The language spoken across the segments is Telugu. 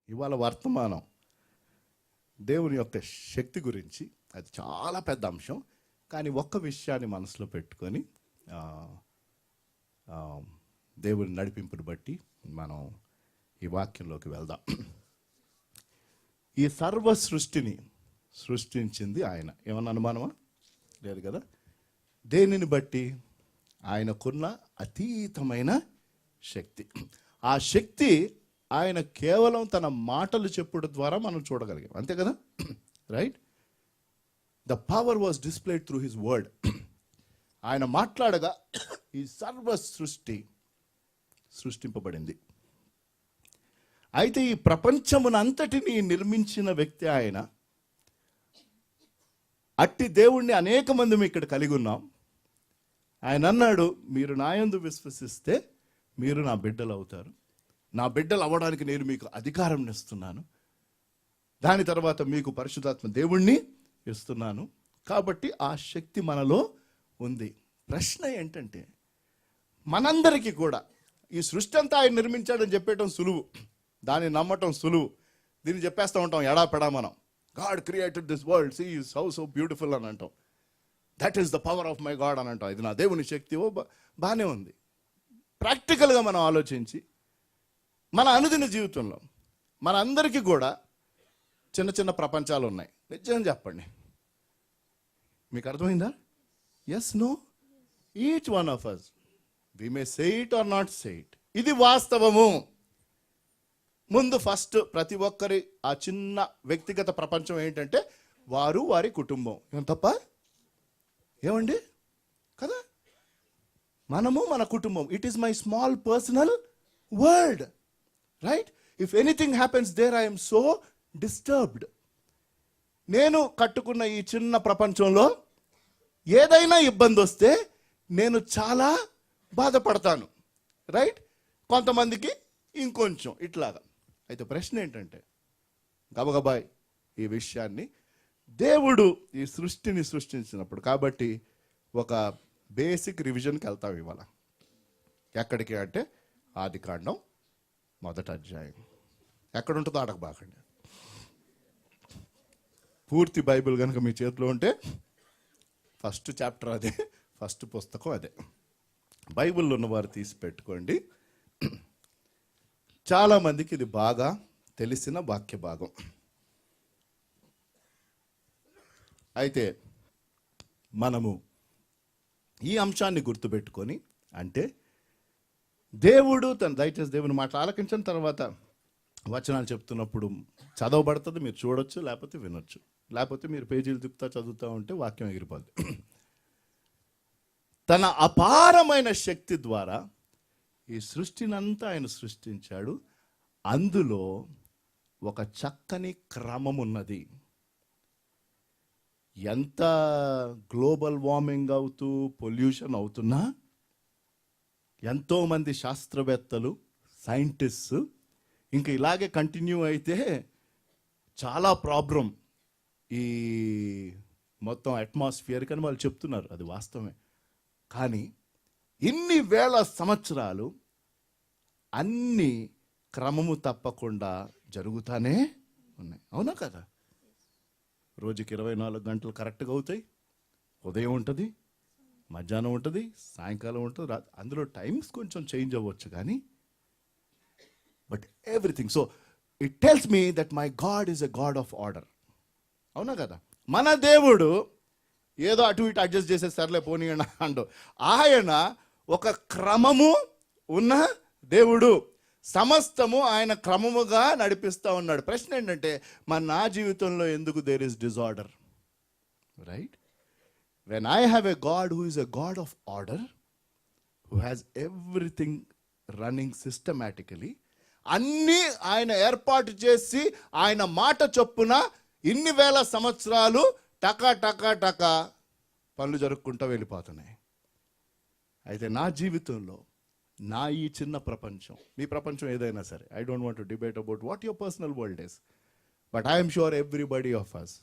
ఇవాళ వర్తమానం దేవుని యొక్క శక్తి గురించి అది చాలా పెద్ద అంశం. కానీ ఒక్క విషయాన్ని మనసులో పెట్టుకొని దేవుని నడిపింపుని బట్టి మనం ఈ వాక్యంలోకి వెళ్దాం. ఈ సర్వ సృష్టిని సృష్టించింది ఆయన. ఏమన్నా అనుమానమా? లేదు కదా. దేనిని బట్టి? ఆయనకున్న అతీతమైన శక్తి. ఆ శక్తి ఆయన కేవలం తన మాటలు చెప్పుడు ద్వారా మనం చూడగలిగాం, అంతే కదా, right? The power was displayed through his word. ఆయన మాట్లాడగా ఈ సర్వ సృష్టి సృష్టింపబడింది. అయితే ఈ ప్రపంచమునంతటిని నిర్మించిన వ్యక్తి ఆయన. అట్టి దేవుణ్ణి అనేక మంది ఇక్కడ కలిగి ఉన్నాం. ఆయన అన్నాడు, మీరు నా యందు విశ్వసిస్తే మీరు నా బిడ్డలు అవుతారు. నా బిడ్డలు అవ్వడానికి నేను మీకు అధికారం ఇస్తున్నాను. దాని తర్వాత మీకు పరిశుద్ధాత్మ దేవుణ్ణి ఇస్తున్నాను. కాబట్టి ఆ శక్తి మనలో ఉంది. ప్రశ్న ఏంటంటే, మనందరికీ కూడా ఈ సృష్టి అంతా ఆయన నిర్మించాడని చెప్పేయటం సులువు, దాన్ని నమ్మటం సులువు. దీన్ని చెప్పేస్తూ ఉంటాం ఎడాపెడా మనం. God created this world, see is how so beautiful అని అంటాం. That is the power of my God అని అంటాం. ఇది నా దేవుని శక్తి. బాగానే ఉంది. ప్రాక్టికల్గా మనం ఆలోచించి మన అనుదిన జీవితంలో మన అందరికీ కూడా చిన్న చిన్న ప్రపంచాలు ఉన్నాయి. నిజం చెప్పండి, మీకు అర్థమైందా? Yes, no, each one of us, we may say it or not say it. ఇది వాస్తవము. ముందు ఫస్ట్ ప్రతి ఒక్కరి ఆ చిన్న వ్యక్తిగత ప్రపంచం ఏంటంటే వారు వారి కుటుంబం. ఏం తప్ప? ఏమండి కదా, మనము మన కుటుంబం. It is my small personal world, right? If anything happens there I am so disturbed. నేను కట్టుకున్న ఈ చిన్న ప్రపంచంలో ఏదైనా ఇబ్బంది వస్తే నేను చాలా బాధపడతాను, రైట్? కొంతమందికి ఇంకొంచెం ఇట్లాగా. అయితే ప్రశ్న ఏంటంటే, గబగబాయ్ ఈ విషయాన్ని దేవుడు ఈ సృష్టిని సృష్టించినప్పుడు, కాబట్టి ఒక బేసిక్ రివిజన్కి వెళ్తాం ఇవాళ. ఎక్కడికి అంటే ఆదికాండం 1వ అధ్యాయం. ఎక్కడ ఉంటుందో అడగబాకండి. పూర్తి బైబిల్ కనుక మీ చేతిలో ఉంటే ఫస్ట్ చాప్టర్ అదే, ఫస్ట్ పుస్తకం అదే. బైబిల్లో ఉన్నవారు తీసి పెట్టుకోండి. చాలామందికి ఇది బాగా తెలిసిన వాక్య భాగం. అయితే మనము ఈ అంశాన్ని గుర్తుపెట్టుకొని, అంటే దేవుడు దయచేసి దేవుని మాట ఆలకించిన తర్వాత వచనాలు చెప్తున్నప్పుడు చదవబడుతుంది, మీరు చూడొచ్చు, లేకపోతే వినొచ్చు, లేకపోతే మీరు పేజీలు తిప్పుతా చదువుతూ ఉంటే వాక్యం ఎగిరిపోద్ది. తన అపారమైన శక్తి ద్వారా ఈ సృష్టినంతా ఆయన సృష్టించాడు. అందులో ఒక చక్కని క్రమం ఉన్నది. ఎంత గ్లోబల్ వార్మింగ్ అవుతూ పొల్యూషన్ అవుతున్నా, ఎంతోమంది శాస్త్రవేత్తలు, సైంటిస్ట్స్ ఇంకా ఇలాగే కంటిన్యూ అయితే చాలా ప్రాబ్లం ఈ మొత్తం అట్మాస్ఫియర్ అని వాళ్ళు చెప్తున్నారు. అది వాస్తవమే. కానీ ఇన్ని వేల సంవత్సరాలు అన్ని క్రమము తప్పకుండా జరుగుతానే ఉన్నాయి. అవునా కదా? రోజుకి 24 గంటలు కరెక్ట్గా అవుతాయి. ఉదయం ఉంటుంది, మధ్యాహ్నం ఉంటుంది, సాయంకాలం ఉంటుంది, అందులో టైమ్స్ కొంచెం చేంజ్ అవ్వచ్చు కానీ but everything. So it tells me that my God is a God of order. అవునా కదా? మన దేవుడు ఏదో అటు ఇటు అడ్జస్ట్ చేసే సర్లే పోనీ అండు. ఆయన ఒక క్రమము ఉన్న దేవుడు. సమస్తము ఆయన క్రమముగా నడిపిస్తూ ఉన్నాడు. ప్రశ్న ఏంటంటే, నా జీవితంలో ఎందుకు there is disorder, right? When I have a God who is a God of order, who has everything running systematically, అన్నీ ఆయన ఏర్పాటు చేసి ఆయన మాట చొప్పున ఇన్ని వేల సంవత్సరాలు టకా టకా టకా పనులు జరుపుకుంటూ వెళ్ళిపోతున్నాయి. అయితే నా జీవితంలో నా ఈ చిన్న ప్రపంచం, మీ ప్రపంచం ఏదైనా సరే, I don't want to debate about what your personal world is, but I'm sure everybody of us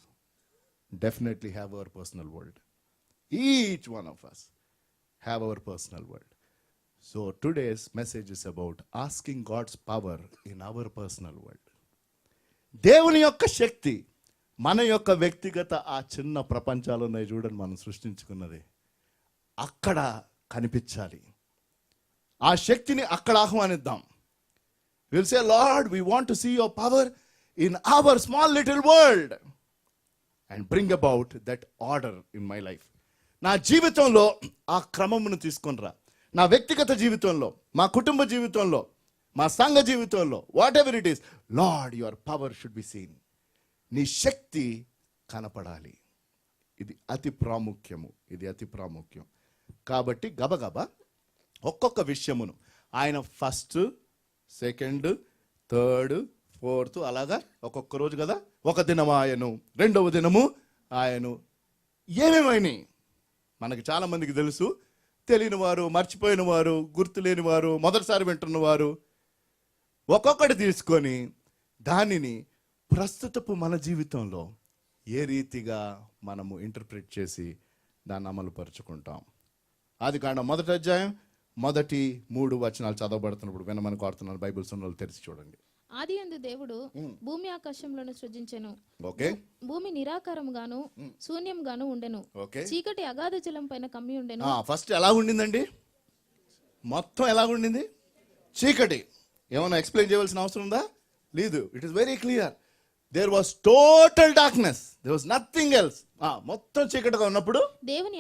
definitely have our personal world. Each one of us have our personal world. So today's message is about asking God's power in our personal world. దేవుని యొక్క శక్తి మన యొక్క వ్యక్తిగత ఆ చిన్న ప్రపంచాలు ఉన్నాయి చూడండి, మనం సృష్టించుకున్నది అక్కడ కనిపించాలి. ఆ శక్తిని అక్కడ ఆహ్వానిద్దాం. Will say, Lord, we want to see your power in our small little world and bring about that order in my life. నా జీవితంలో ఆ క్రమమును తీసుకొని రా. నా వ్యక్తిగత జీవితంలో, మా కుటుంబ జీవితంలో, మా సంఘ జీవితంలో, what ever it is, lord, your power should be seen. నీ శక్తి కనపడాలి. ఇది అతి ప్రాముఖ్యం. కాబట్టి గబగబా ఒక్కొక్క విషయమును ఆయన ఫస్ట్, సెకండ్, థర్డ్, ఫోర్త్ అలాగా ఒక్కొక్క రోజు కదా, ఒక దినము ఆయను, రెండవ దినము ఆయను. ఏమేమైనాయి మనకి చాలా మందికి తెలుసు. తెలియని వారు, మర్చిపోయిన వారు, గుర్తులేని వారు, మొదటిసారి వింటున్నవారు ఒక్కొక్కటి తీసుకొని దానిని ప్రస్తుతపు మన జీవితంలో ఏ రీతిగా మనము ఇంటర్ప్రిట్ చేసి దాన్ని అమలు పరుచుకుంటాం. ఆదికాండం 1వ అధ్యాయం 1-3 వచనాలు చదవబడుతున్నప్పుడు వినమని కోరుతున్నాను. బైబిల్ సున్నలు తెరిచి చూడండి. ఆదియందు దేవుడు భూమి ఆకాశములను సృజించెను. ఓకే. భూమి నిరాకారముగాను శూన్యంగాను ఉండెను. చీకటి అగాధ జలం పైన కమ్మి ఉండెను. ఫస్ట్ ఎలా ఉండిందండి? మొత్తం ఎలా ఉండింది? చీకటి. ఏమైనా ఎక్స్ప్లెయిన్ చేయవలసిన అవసరం ఉందా? లేదు. It is very clear. There was total darkness, there was nothing else. మొత్తం చీకటిగా ఉన్నప్పుడు దేవుని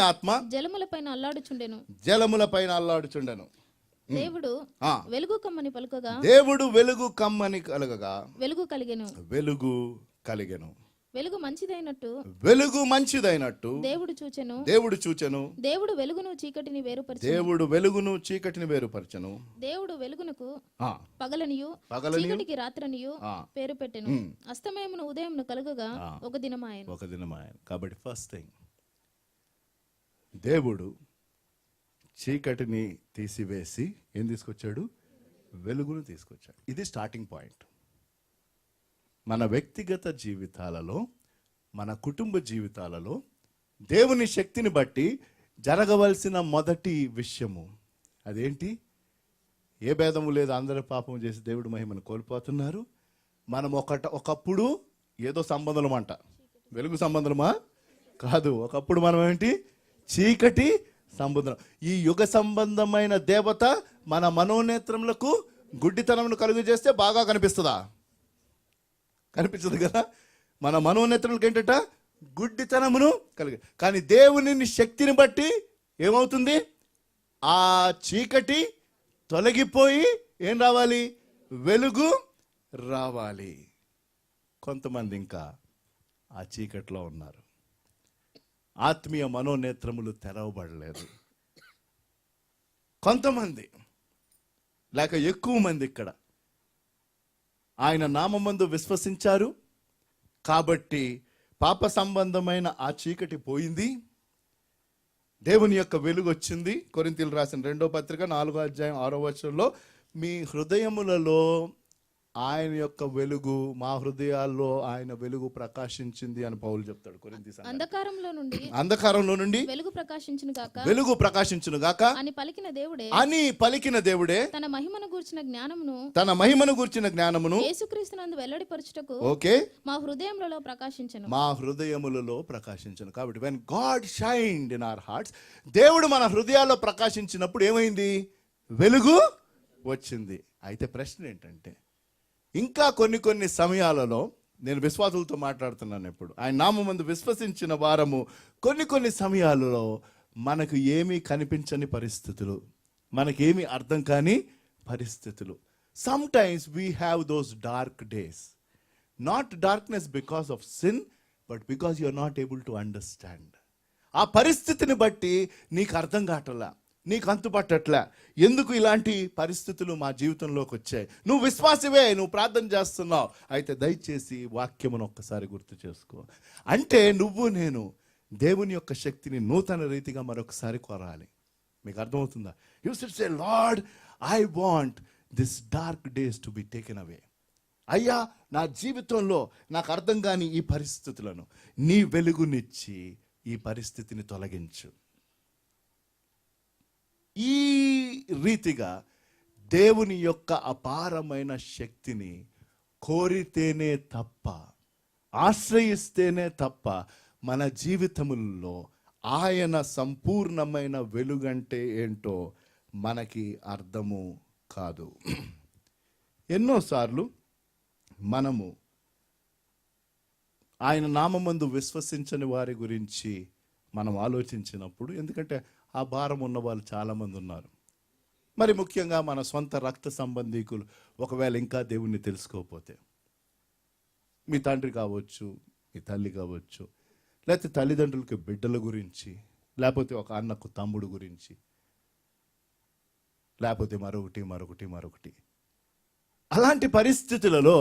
ఆత్మ జలముల పైన అల్లాడుచుండెను. దేవుడు వెలుగు కమ్మని పలుకగా దేవుడు వెలుగు కమ్మని కలగగా వెలుగు కలిగెను. వెలుగు మంచిదైనట్టు దేవుడు చూచెను. దేవుడు వెలుగును చీకటిని వేరుపరచెను. దేవుడు వెలుగునకు పగలనియు చీకటికి రాత్రనియు పేరు పెట్టెను. అస్తమయమును ఉదయమును కలుగగా ఒక దినమాయెను. కాబట్టి ఫస్ట్ థింగ్, దేవుడు చీకటిని తీసివేసి ఏం తీసుకొచ్చాడు? వెలుగును తీసుకొచ్చాడు. ఇది స్టార్టింగ్ పాయింట్. మన వ్యక్తిగత జీవితాలలో, మన కుటుంబ జీవితాలలో దేవుని శక్తిని బట్టి జరగవలసిన మొదటి విషయము అదేంటి? ఏ భేదము లేదు, అందరూ పాపం చేసి దేవుడు మహిమను కోల్పోతున్నారు. మనం ఒకప్పుడు ఏదో సంబంధం అంట, వెలుగు సంబంధమా కాదు. ఒకప్పుడు మనం ఏంటి? చీకటి సంబంధం. ఈ యుగ సంబంధమైన దేవత మన మనోనేత్రములకు గుడ్డితనమును కలుగు చేస్తే బాగా కనిపిస్తుందా? కనిపించదు కదా. మన మనోనేత్రములకు ఏంటంట? గుడ్డితనమును కలిగి. కానీ దేవుని శక్తిని బట్టి ఏమవుతుంది? ఆ చీకటి తొలగిపోయి ఏం రావాలి? వెలుగు రావాలి. కొంతమంది ఇంకా ఆ చీకట్లో ఉన్నారు. ఆత్మీయ మనోనేత్రములు తెరవబడలేదు. కొంతమంది లేక ఎక్కువ మంది ఇక్కడ ఆయన నామమందు విశ్వసించారు కాబట్టి పాప సంబంధమైన ఆ చీకటి పోయింది, దేవుని యొక్క వెలుగు వచ్చింది. కొరింథీయులకు రాసిన 2వ పత్రిక 4వ అధ్యాయం 6వ వచనంలో, మీ హృదయములలో ఆయన యొక్క వెలుగు, మా హృదయాల్లో ఆయన వెలుగు ప్రకాశించింది అని పౌలు చెప్తాడు. కొరింథీ అంధకారంలో నుండి వెలుగు ప్రకాశించును గాక అని పలికిన దేవుడే తన మహిమను గూర్చిన జ్ఞానమును యేసుక్రీస్తునందు వెల్లడిపరచుటకు మా హృదయములలో ప్రకాశించును. కాబట్టి when God shined in our hearts, దేవుడు మన హృదయాల్లో ప్రకాశించినప్పుడు ఏమైంది? వెలుగు వచ్చింది. అయితే ప్రశ్న ఏంటంటే, ఇంకా కొన్ని సమయాలలో, నేను విశ్వాసులతో మాట్లాడుతున్నాను ఎప్పుడు, ఆయన నామమందు విశ్వసించిన వారము కొన్ని సమయాలలో మనకు ఏమీ కనిపించని పరిస్థితులు, మనకేమీ అర్థం కాని పరిస్థితులు. Sometimes we have those dark days. Not darkness because of sin, but because you are not able to understand. ఆ పరిస్థితిని బట్టి నీకు అర్థం కావట్లా, నీకు అంతుపట్టట్లే. ఎందుకు ఇలాంటి పరిస్థితులు మా జీవితంలోకి వచ్చాయి? నువ్వు విశ్వాసవే, నువ్వు ప్రార్థన చేస్తున్నావు. అయితే దయచేసి వాక్యమును ఒక్కసారి గుర్తు చేసుకో. అంటే నువ్వు నేను దేవుని యొక్క శక్తిని నూతన రీతిగా మరొకసారి కోరాలి. మీకు అర్థమవుతుందా? You should say, Lord, I want this dark days to be taken away. అయ్యా, నా జీవితంలో నాకు అర్థం కాని ఈ పరిస్థితులను నీ వెలుగునిచ్చి ఈ పరిస్థితిని తొలగించు. ఈ రీతిగా దేవుని యొక్క అపారమైన శక్తిని కోరితేనే తప్ప, ఆశ్రయిస్తేనే తప్ప మన జీవితముల్లో ఆయన సంపూర్ణమైన వెలుగంటే ఏంటో మనకి అర్థము కాదు. ఎన్నోసార్లు మనము ఆయన నామమందు విశ్వసించని వారి గురించి మనం ఆలోచించినప్పుడు, ఎందుకంటే ఆ భారం ఉన్న వాళ్ళు చాలామంది ఉన్నారు. మరి ముఖ్యంగా మన సొంత రక్త సంబంధీకులు ఒకవేళ ఇంకా దేవుణ్ణి తెలుసుకోకపోతే, మీ తండ్రి కావచ్చు, మీ తల్లి కావచ్చు, లేకపోతే తల్లిదండ్రులకి బిడ్డల గురించి, లేకపోతే ఒక అన్నకు తమ్ముడు గురించి, లేకపోతే మరొకటి. అలాంటి పరిస్థితులలో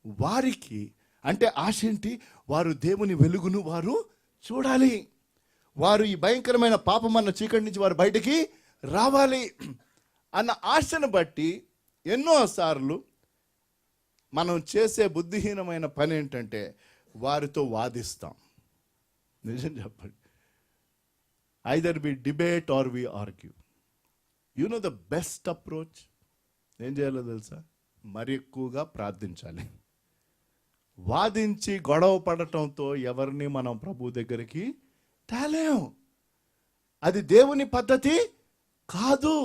వారికి అంటే ఆశ ఏంటి? వారు దేవుని వెలుగును వారు చూడాలి. వారు ఈ భయంకరమైన పాపమన్న చీకటి నుంచి వారు బయటికి రావాలి అన్న ఆశను బట్టి ఎన్నోసార్లు మనం చేసే బుద్ధిహీనమైన పని ఏంటంటే వారితో వాదిస్తాం. నిజం చెప్పండి. Either we debate or we argue. You know the best approach ఏం చేయాలో తెలుసా? మరి ఎక్కువగా ప్రార్థించాలి. వాదించి గొడవ పడటంతో ఎవరిని మనం ప్రభు దగ్గరికి తేలేం. అది దేవుని పద్ధతి కాదు.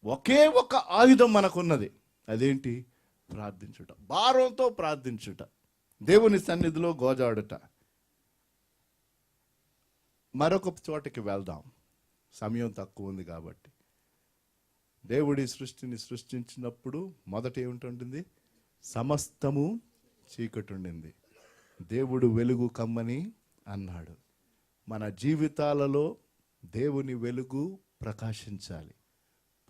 ఒకే ఒక ఆయుధం మనకున్నది. అదేంటి? ప్రార్థించుట, భారంతో ప్రార్థించుట, దేవుని సన్నిధిలో గోజాడుట. మరొక చోటకి వెళ్దాం, సమయం తక్కువ ఉంది కాబట్టి. దేవుడి సృష్టిని సృష్టించినప్పుడు మొదట ఏమిటి? సమస్తము చీకటి ఉండింది. దేవుడు వెలుగు కమ్మని అన్నాడు. మన జీవితాలలో దేవుని వెలుగు ప్రకాశించాలి.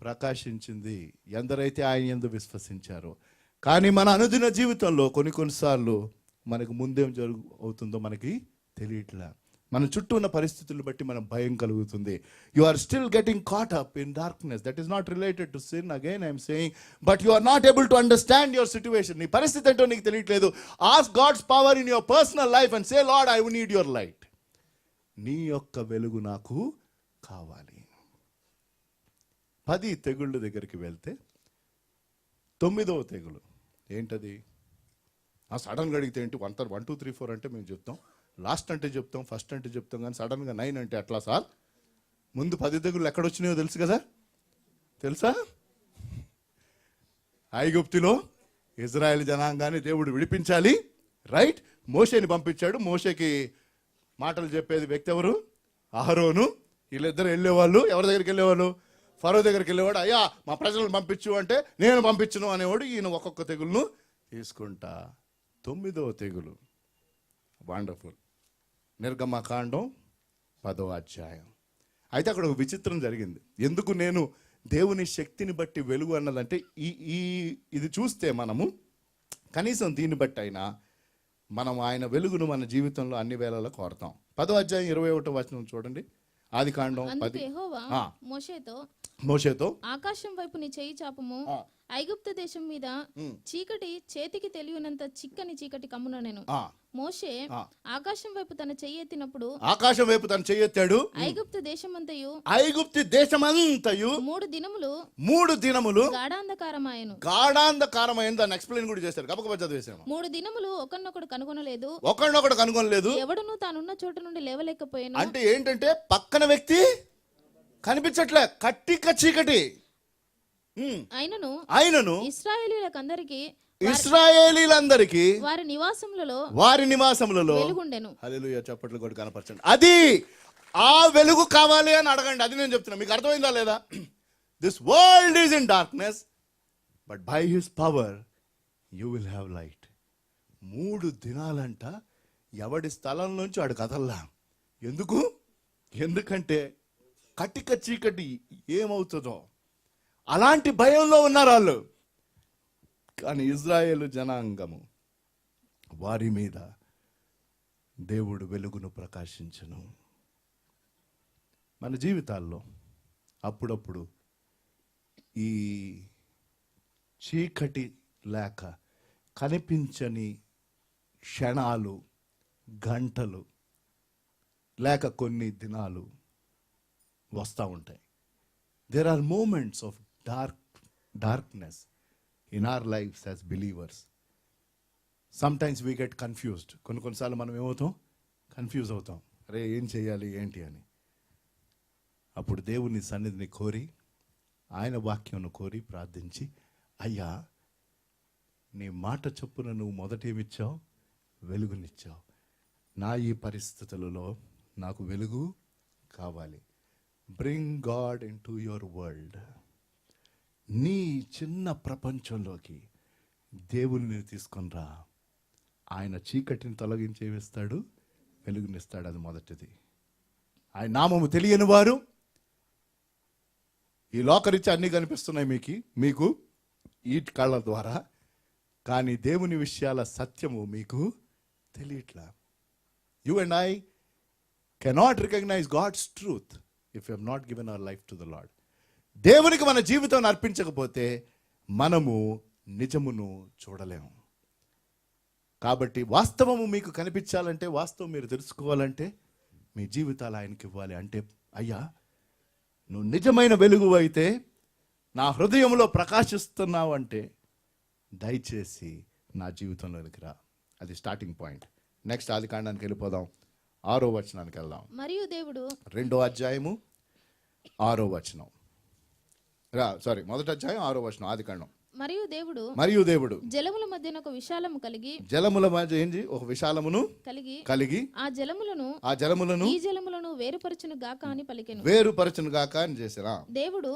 ప్రకాశించింది ఎందరైతే ఆయన యందు విశ్వసించారో. కానీ మన అనుదిన జీవితంలో కొన్నిసార్లు మనకు ముందేం అవుతుందో మనకి తెలియట్లే. మన చుట్టూ ఉన్న పరిస్థితులను బట్టి మనం భయం కలుగుతుంది. You are still getting caught up in darkness. That is not related to sin, again I'm saying, but you are not able to understand your situation. నీ పరిస్థితి ఏంటో నీకు తెలియట్లేదు. Ask God's power in your personal life and say, Lord, I need your light. నీ యొక్క వెలుగు నాకు కావాలి. 10 తెగుళ్ళ దగ్గరికి వెళ్తే 9వ తెగులు ఏంటది? సడన్గా అడిగితే ఏంటి? 1 2 3 4 అంటే మేము చెప్తాం, లాస్ట్ అంటే చెప్తాం, ఫస్ట్ అంటే చెప్తాం, కానీ సడన్గా 9 అంటే ఎట్లా సార్? ముందు 10 తెగుళ్ళు ఎక్కడొచ్చినాయో తెలుసు కదా? తెలుసా? ఐగుప్తులో ఇజ్రాయెల్ జనాంగాన్ని దేవుడు విడిపించాలి, రైట్? మోషేని పంపించాడు. మోషేకి మాటలు చెప్పేది వ్యక్తి ఎవరు? అహరోను. వీళ్ళిద్దరు వెళ్ళేవాళ్ళు. ఎవరి దగ్గరికి వెళ్ళేవాళ్ళు? ఫరో దగ్గరికి వెళ్ళేవాడు. అయ్యా, మా ప్రజలను పంపించు అంటే నేను పంపించను అనేవాడు. ఈయన ఒక్కొక్క తెగులను తీసుకుంటా. 9వ తెగులు వండర్ఫుల్. నిర్గమకాండం 10వ అధ్యాయం. అయితే అక్కడ ఒక విచిత్రం జరిగింది. ఎందుకు నేను దేవుని శక్తిని బట్టి వెలుగు అన్నదంటే ఇది చూస్తే మనము కనీసం దీన్ని బట్టి అయినా మనం ఆయన వెలుగును మన జీవితంలో అన్ని వేళలా కోరతాం. 10వ అధ్యాయం 21వ వచనం చూడండి. ఆదికాండం 10. మోషేతో ఆకాశం వైపు నీ చేయి చాపము, ఐగుప్తు దేశం మీద చీకటి చేతికి తెలియనంత చిక్కని చీకటి కమ్మున నేను. మోషే ఆకాశం వైపు తన చెయ్యి ఎత్తినప్పుడు, ఆకాశం వైపు తన చెయ్యి ఎత్తాడు. ఐగుప్తు దేశమంతయు 3 దినములు గాఢాంధకారమాయెను. దాన్ని ఎక్స్ప్లెయిన్ కూడా చేశారు. గబగబా చదివేసాము. 3 దినములు ఒకరినొకడు కనుగొనలేదు. ఎవడును తానున్న చోట నుండి లేవలేకపోయాను. అంటే ఏంటంటే పక్కన వ్యక్తి కనిపించట్లే, కట్టిక చీకటి. ఆయనను ఇశ్రాయేలీలందరికీ వారి నివాసములలో వెలుగుండెను. హల్లెలూయా, చప్పట్లు కొట్టి కనపరచండి. అది ఆ వెలుగు కావాలి అని అడగండి. అది నేను చెప్తున్నా. మీకు అర్థమైందా లేదా? This world is in darkness, but by his power you will have light. 3 దినాలంట ఎవడి స్థలం నుంచి ఆడు కదల్లా. ఎందుకంటే కటిక చీకటి ఏమవుతుందో అలాంటి భయంలో ఉన్నారు వాళ్ళు. కానీ ఇజ్రాయేలు జనాంగము వారి మీద దేవుడు వెలుగును ప్రకాశించును. మన జీవితాల్లో అప్పుడప్పుడు ఈ చీకటి లేక కనిపించని క్షణాలు, గంటలు లేక కొన్ని దినాలు వస్తూ ఉంటాయి. There are moments of dark darkness in our lives as believers. Sometimes we get confused. కొన్నిసార్లు మనం ఏమవుతాం? కన్ఫ్యూజ్ అవుతాం. అరే ఏం చేయాలి ఏంటి అని. అప్పుడు దేవుని సన్నిధిని కోరి, ఆయన వాక్యం కోరి ప్రార్థించి, అయ్యా నీ మాట చొప్పున నువ్వు మొదటేమిచ్చావు? వెలుగునిచ్చావు. నా ఈ పరిస్థితులలో నాకు వెలుగు కావాలి. Bring God in to your world. నీ చిన్న ప్రపంచంలోకి దేవుని తీసుకొని రా. ఆయన చీకటిని తొలగించి వేస్తాడు, వెలుగునిస్తాడు. అది మొదటిది. ఆయన నామము తెలియని వారు, ఈ లోకరీత్యా అన్నీ కనిపిస్తున్నాయి మీకు ఈ కళ్ళ ద్వారా, కానీ దేవుని విషయాల సత్యము మీకు తెలియట్లా. You and I cannot recognise God's truth if you have not given our life to the Lord. దేవునికి మన జీవితం అర్పించకపోతే మనము నిజమును చూడలేము. కాబట్టి వాస్తవము మీకు కనిపించాలంటే, వాస్తవం మీరు తెలుసుకోవాలంటే మీ జీవితాలు ఆయనకి ఇవ్వాలి. అంటే అయ్యా నువ్వు నిజమైన వెలుగు అయితే, నా హృదయంలో ప్రకాశిస్తున్నావు అంటే, దయచేసి నా జీవితంలోనికి రా. అది స్టార్టింగ్ పాయింట్. నెక్స్ట్ ఆదికాండానికి వెళ్ళిపోదాం. 6వ వచనానికి వెళ్దాం. మరియు దేవుడు 2వ అధ్యాయము 6వ వచనం. మొదటి అధ్యాయం 6వ వచనం ఆదికాండం. మరియు దేవుడు జలముల మధ్యన ఒక విశాలము కలిగి, జలముల మధ్య ఏంటి? ఒక విశాలమును కలిగి ఆ జలములను ఈ జలములను వేరుపరచును గాక అని పలికెను. వేరుపరచును గాక అని చేశారా? దేవుడు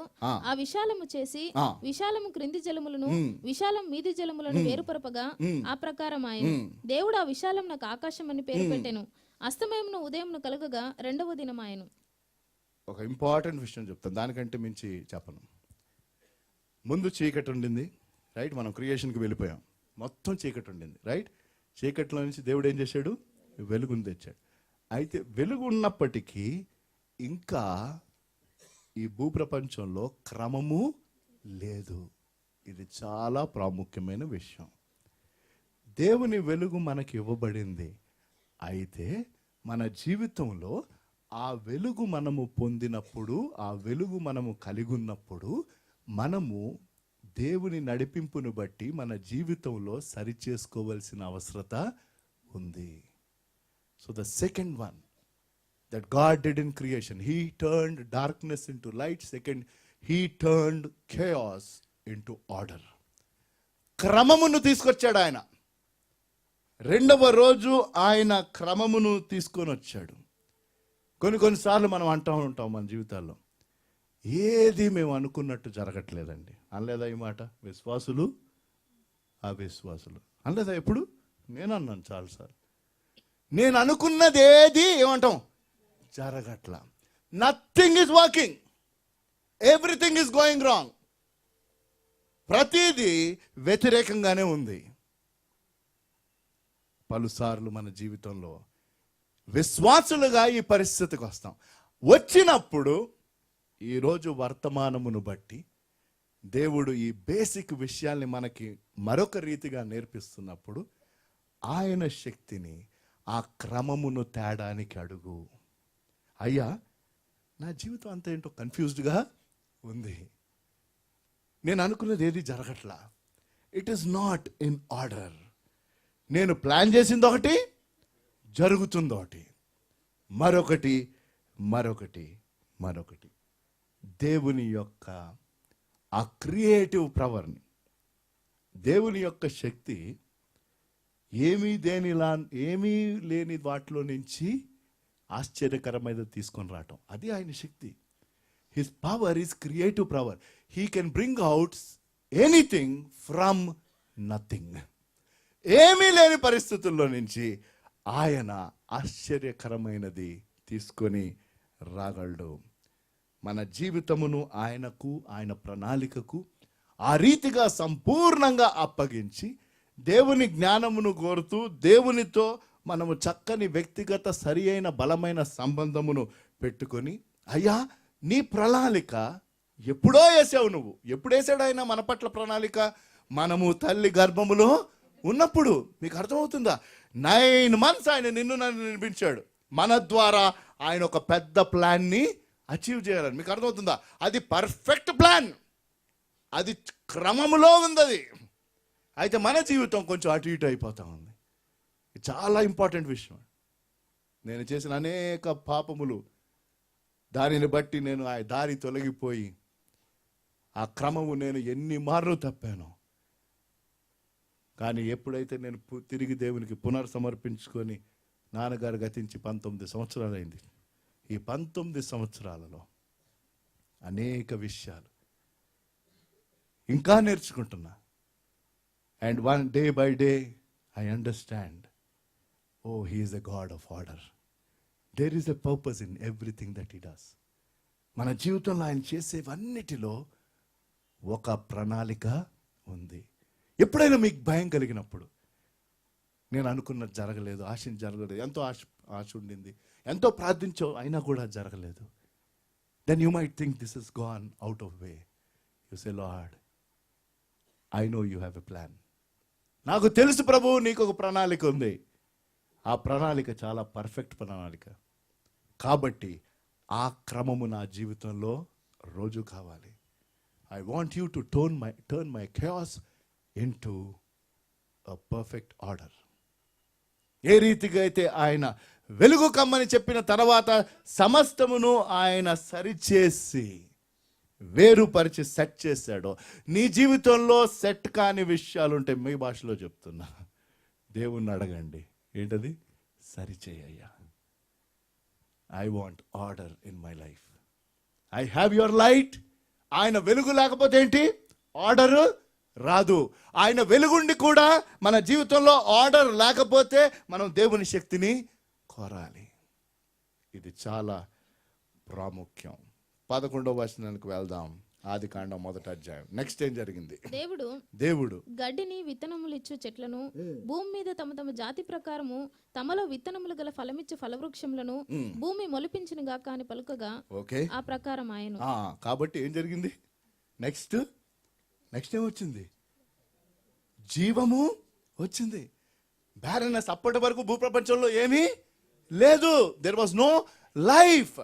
ఆ విశాలము చేసి, విశాలము క్రింది జలములను, విశాలం మీది జలములను వేరుపరపగా ఆ ప్రకారం ఆయన. దేవుడు ఆ విశాలం నాకు ఆకాశం అని పేరు పెట్టెను. అస్తమయమును ఉదయమును కలుగగా 2వ దినం ఆయను. ఒక ఇంపార్టెంట్ విషయం చెప్తాను, దానికంటే మించి చెప్పను. ముందు చీకటి ఉండింది, రైట్? మనం క్రియేషన్కి వెళ్ళిపోయాం, మొత్తం చీకటి ఉండింది, రైట్? చీకటిలో నుంచి దేవుడు ఏం చేశాడు? వెలుగును తెచ్చాడు. అయితే వెలుగు ఉన్నప్పటికీ ఇంకా ఈ భూప్రపంచంలో క్రమము లేదు. ఇది చాలా ప్రాముఖ్యమైన విషయం. దేవుని వెలుగు మనకి ఇవ్వబడింది. అయితే మన జీవితంలో ఆ వెలుగు మనము పొందినప్పుడు, ఆ వెలుగు మనము కలిగి ఉన్నప్పుడు, మనము దేవుని నడిపింపును బట్టి మన జీవితంలో సరిచేసుకోవాల్సిన అవసరత ఉంది. So the second one that God did in creation, he turned darkness into light. Second, he turned chaos into order. క్రమమును తీసుకొచ్చాడు ఆయన. 2వ రోజు ఆయన క్రమమును తీసుకొని వచ్చాడు. కొన్నిసార్లు మనం అంటూ ఉంటాం మన జీవితాల్లో, ఏది మేము అనుకున్నట్టు జరగట్లేదండి. అనలేదా ఈ మాట? విశ్వాసులు అవిశ్వాసులు అనలేదా? ఎప్పుడు? నేను అన్నాను చాలాసార్లు. నేను అనుకున్నది ఏది ఏమంటాం జరగట్లా. Nothing is working, everything is going wrong. ప్రతిదీ వ్యతిరేకంగానే ఉంది. పలుసార్లు మన జీవితంలో విశ్వాసులుగా ఈ పరిస్థితికి వస్తాం. వచ్చినప్పుడు ఈరోజు వర్తమానమును బట్టి దేవుడు ఈ బేసిక్ విషయాల్ని మనకి మరొక రీతిగా నేర్పిస్తున్నప్పుడు ఆయన శక్తిని, ఆ క్రమమును తేడానికి అడుగు. అయ్యా నా జీవితం అంతా ఏంటో కన్ఫ్యూజ్డ్గా ఉంది, నేను అనుకున్నది ఏది జరగట్లా, it is not in order. నేను ప్లాన్ చేసింది ఒకటి, జరుగుతుంది ఒకటి, మరొకటి. దేవుని యొక్క ఆ క్రియేటివ్ పవర్ని, దేవుని యొక్క శక్తి ఏమీ లేని వాటిలో నుంచి ఆశ్చర్యకరమైన తీసుకొని రావటం, అది ఆయన శక్తి. His power is creative power. He can bring out anything from nothing. ఏమీ లేని పరిస్థితుల్లో నుంచి ఆయన ఆశ్చర్యకరమైనది తీసుకొని రాగలడు. మన జీవితమును ఆయనకు, ఆయన ప్రణాళికకు ఆ రీతిగా సంపూర్ణంగా అప్పగించి, దేవుని జ్ఞానమును కోరుతూ, దేవునితో మనము చక్కని వ్యక్తిగత సరి అయిన బలమైన సంబంధమును పెట్టుకొని, అయ్యా నీ ప్రణాళిక ఎప్పుడో వేసావు నువ్వు. ఎప్పుడు వేసాడు ఆయన మన పట్ల ప్రణాళిక? మనము తల్లి గర్భములో ఉన్నప్పుడు. మీకు అర్థమవుతుందా? 9 months ఆయన నన్ను నిర్మించాడు. మన ద్వారా ఆయన ఒక పెద్ద ప్లాన్ని అచీవ్ చేయాలని. మీకు అర్థమవుతుందా? అది పర్ఫెక్ట్ ప్లాన్, అది క్రమములో ఉంది అది. అయితే మన జీవితం కొంచెం అటు ఇటు అయిపోతా ఉంది. ఇది చాలా ఇంపార్టెంట్ విషయం. నేను చేసిన అనేక పాపములు, దానిని బట్టి నేను ఆ దారి తొలగిపోయి ఆ క్రమము నేను ఎన్ని మార్లు తప్పాను. కానీ ఎప్పుడైతే నేను తిరిగి దేవునికి పునర్సమర్పించుకొని, నాన్నగారు గతించి 19 సంవత్సరాలైంది. ఈ 19 సంవత్సరాలలో అనేక విషయాలు ఇంకా నేర్చుకుంటున్నా. And one day by day I understand, oh he is a God of order. There is a purpose in everything that he does. మన జీవితంలో ఆయన చేసేవన్నిటిలో ఒక ప్రణాళిక ఉంది. ఎప్పుడైనా మీకు భయం కలిగినప్పుడు, నేను అనుకున్నది జరగలేదు, ఆశించి జరగలేదు, ఎంతో ఆశ ఉండింది, ఎంతో ప్రార్థించో అయినా కూడా జరగలేదు, then you might think this is gone out of way. You say, Lord, I know you have a plan. నాకు తెలుసు ప్రభు, నీకు ఒక ప్రణాళిక ఉంది. ఆ ప్రణాళిక చాలా పర్ఫెక్ట్ ప్రణాళిక. కాబట్టి ఆ క్రమము నా జీవితంలో రోజు కావాలి. I want you to turn my chaos into a perfect order. ఏ రీతిగా అయితే ఆయన వెలుగు కమ్మని చెప్పిన తర్వాత సమస్తమును ఆయన సరిచేసి వేరుపరిచి సెట్ చేశాడో, నీ జీవితంలో సెట్ కాని విషయాలు ఉంటే, మీ భాషలో చెప్తున్నా, దేవుణ్ణి అడగండి, ఏంటది? సరిచేయ్యా. I want order in my life. I have your light. ఆయన వెలుగు లేకపోతే ఏంటి? ఆర్డర్ రాదు. ఆయన వెలుగుండి కూడా మన జీవితంలో ఆర్డర్ లేకపోతే మనం దేవుని శక్తిని కోరాలి. ఇది చాలా ప్రాముఖ్యం. 11వ వచనానికి వెళ్దాం. ఆదికాండం 1వ అధ్యాయం. నెక్స్ట్ ఏం జరిగింది? దేవుడు గడ్డిని విత్తనములిచ్చు చెట్లను, భూమి మీద తమ తమ జాతి ప్రకారము తమలో విత్తనములు గల ఫలమిచ్చు ఫలవృక్షములను భూమి మొలిపించిన గాక అని పలుకగా, ఓకే, ఆ ప్రకారం ఆయన. కాబట్టి ఏం జరిగింది? నెక్స్ట్ ఏమొచ్చింది? జీవము వచ్చింది. బ్యారనెస్, అప్పటి వరకు భూప్రపంచంలో ఏమీ లేదు. There was no life.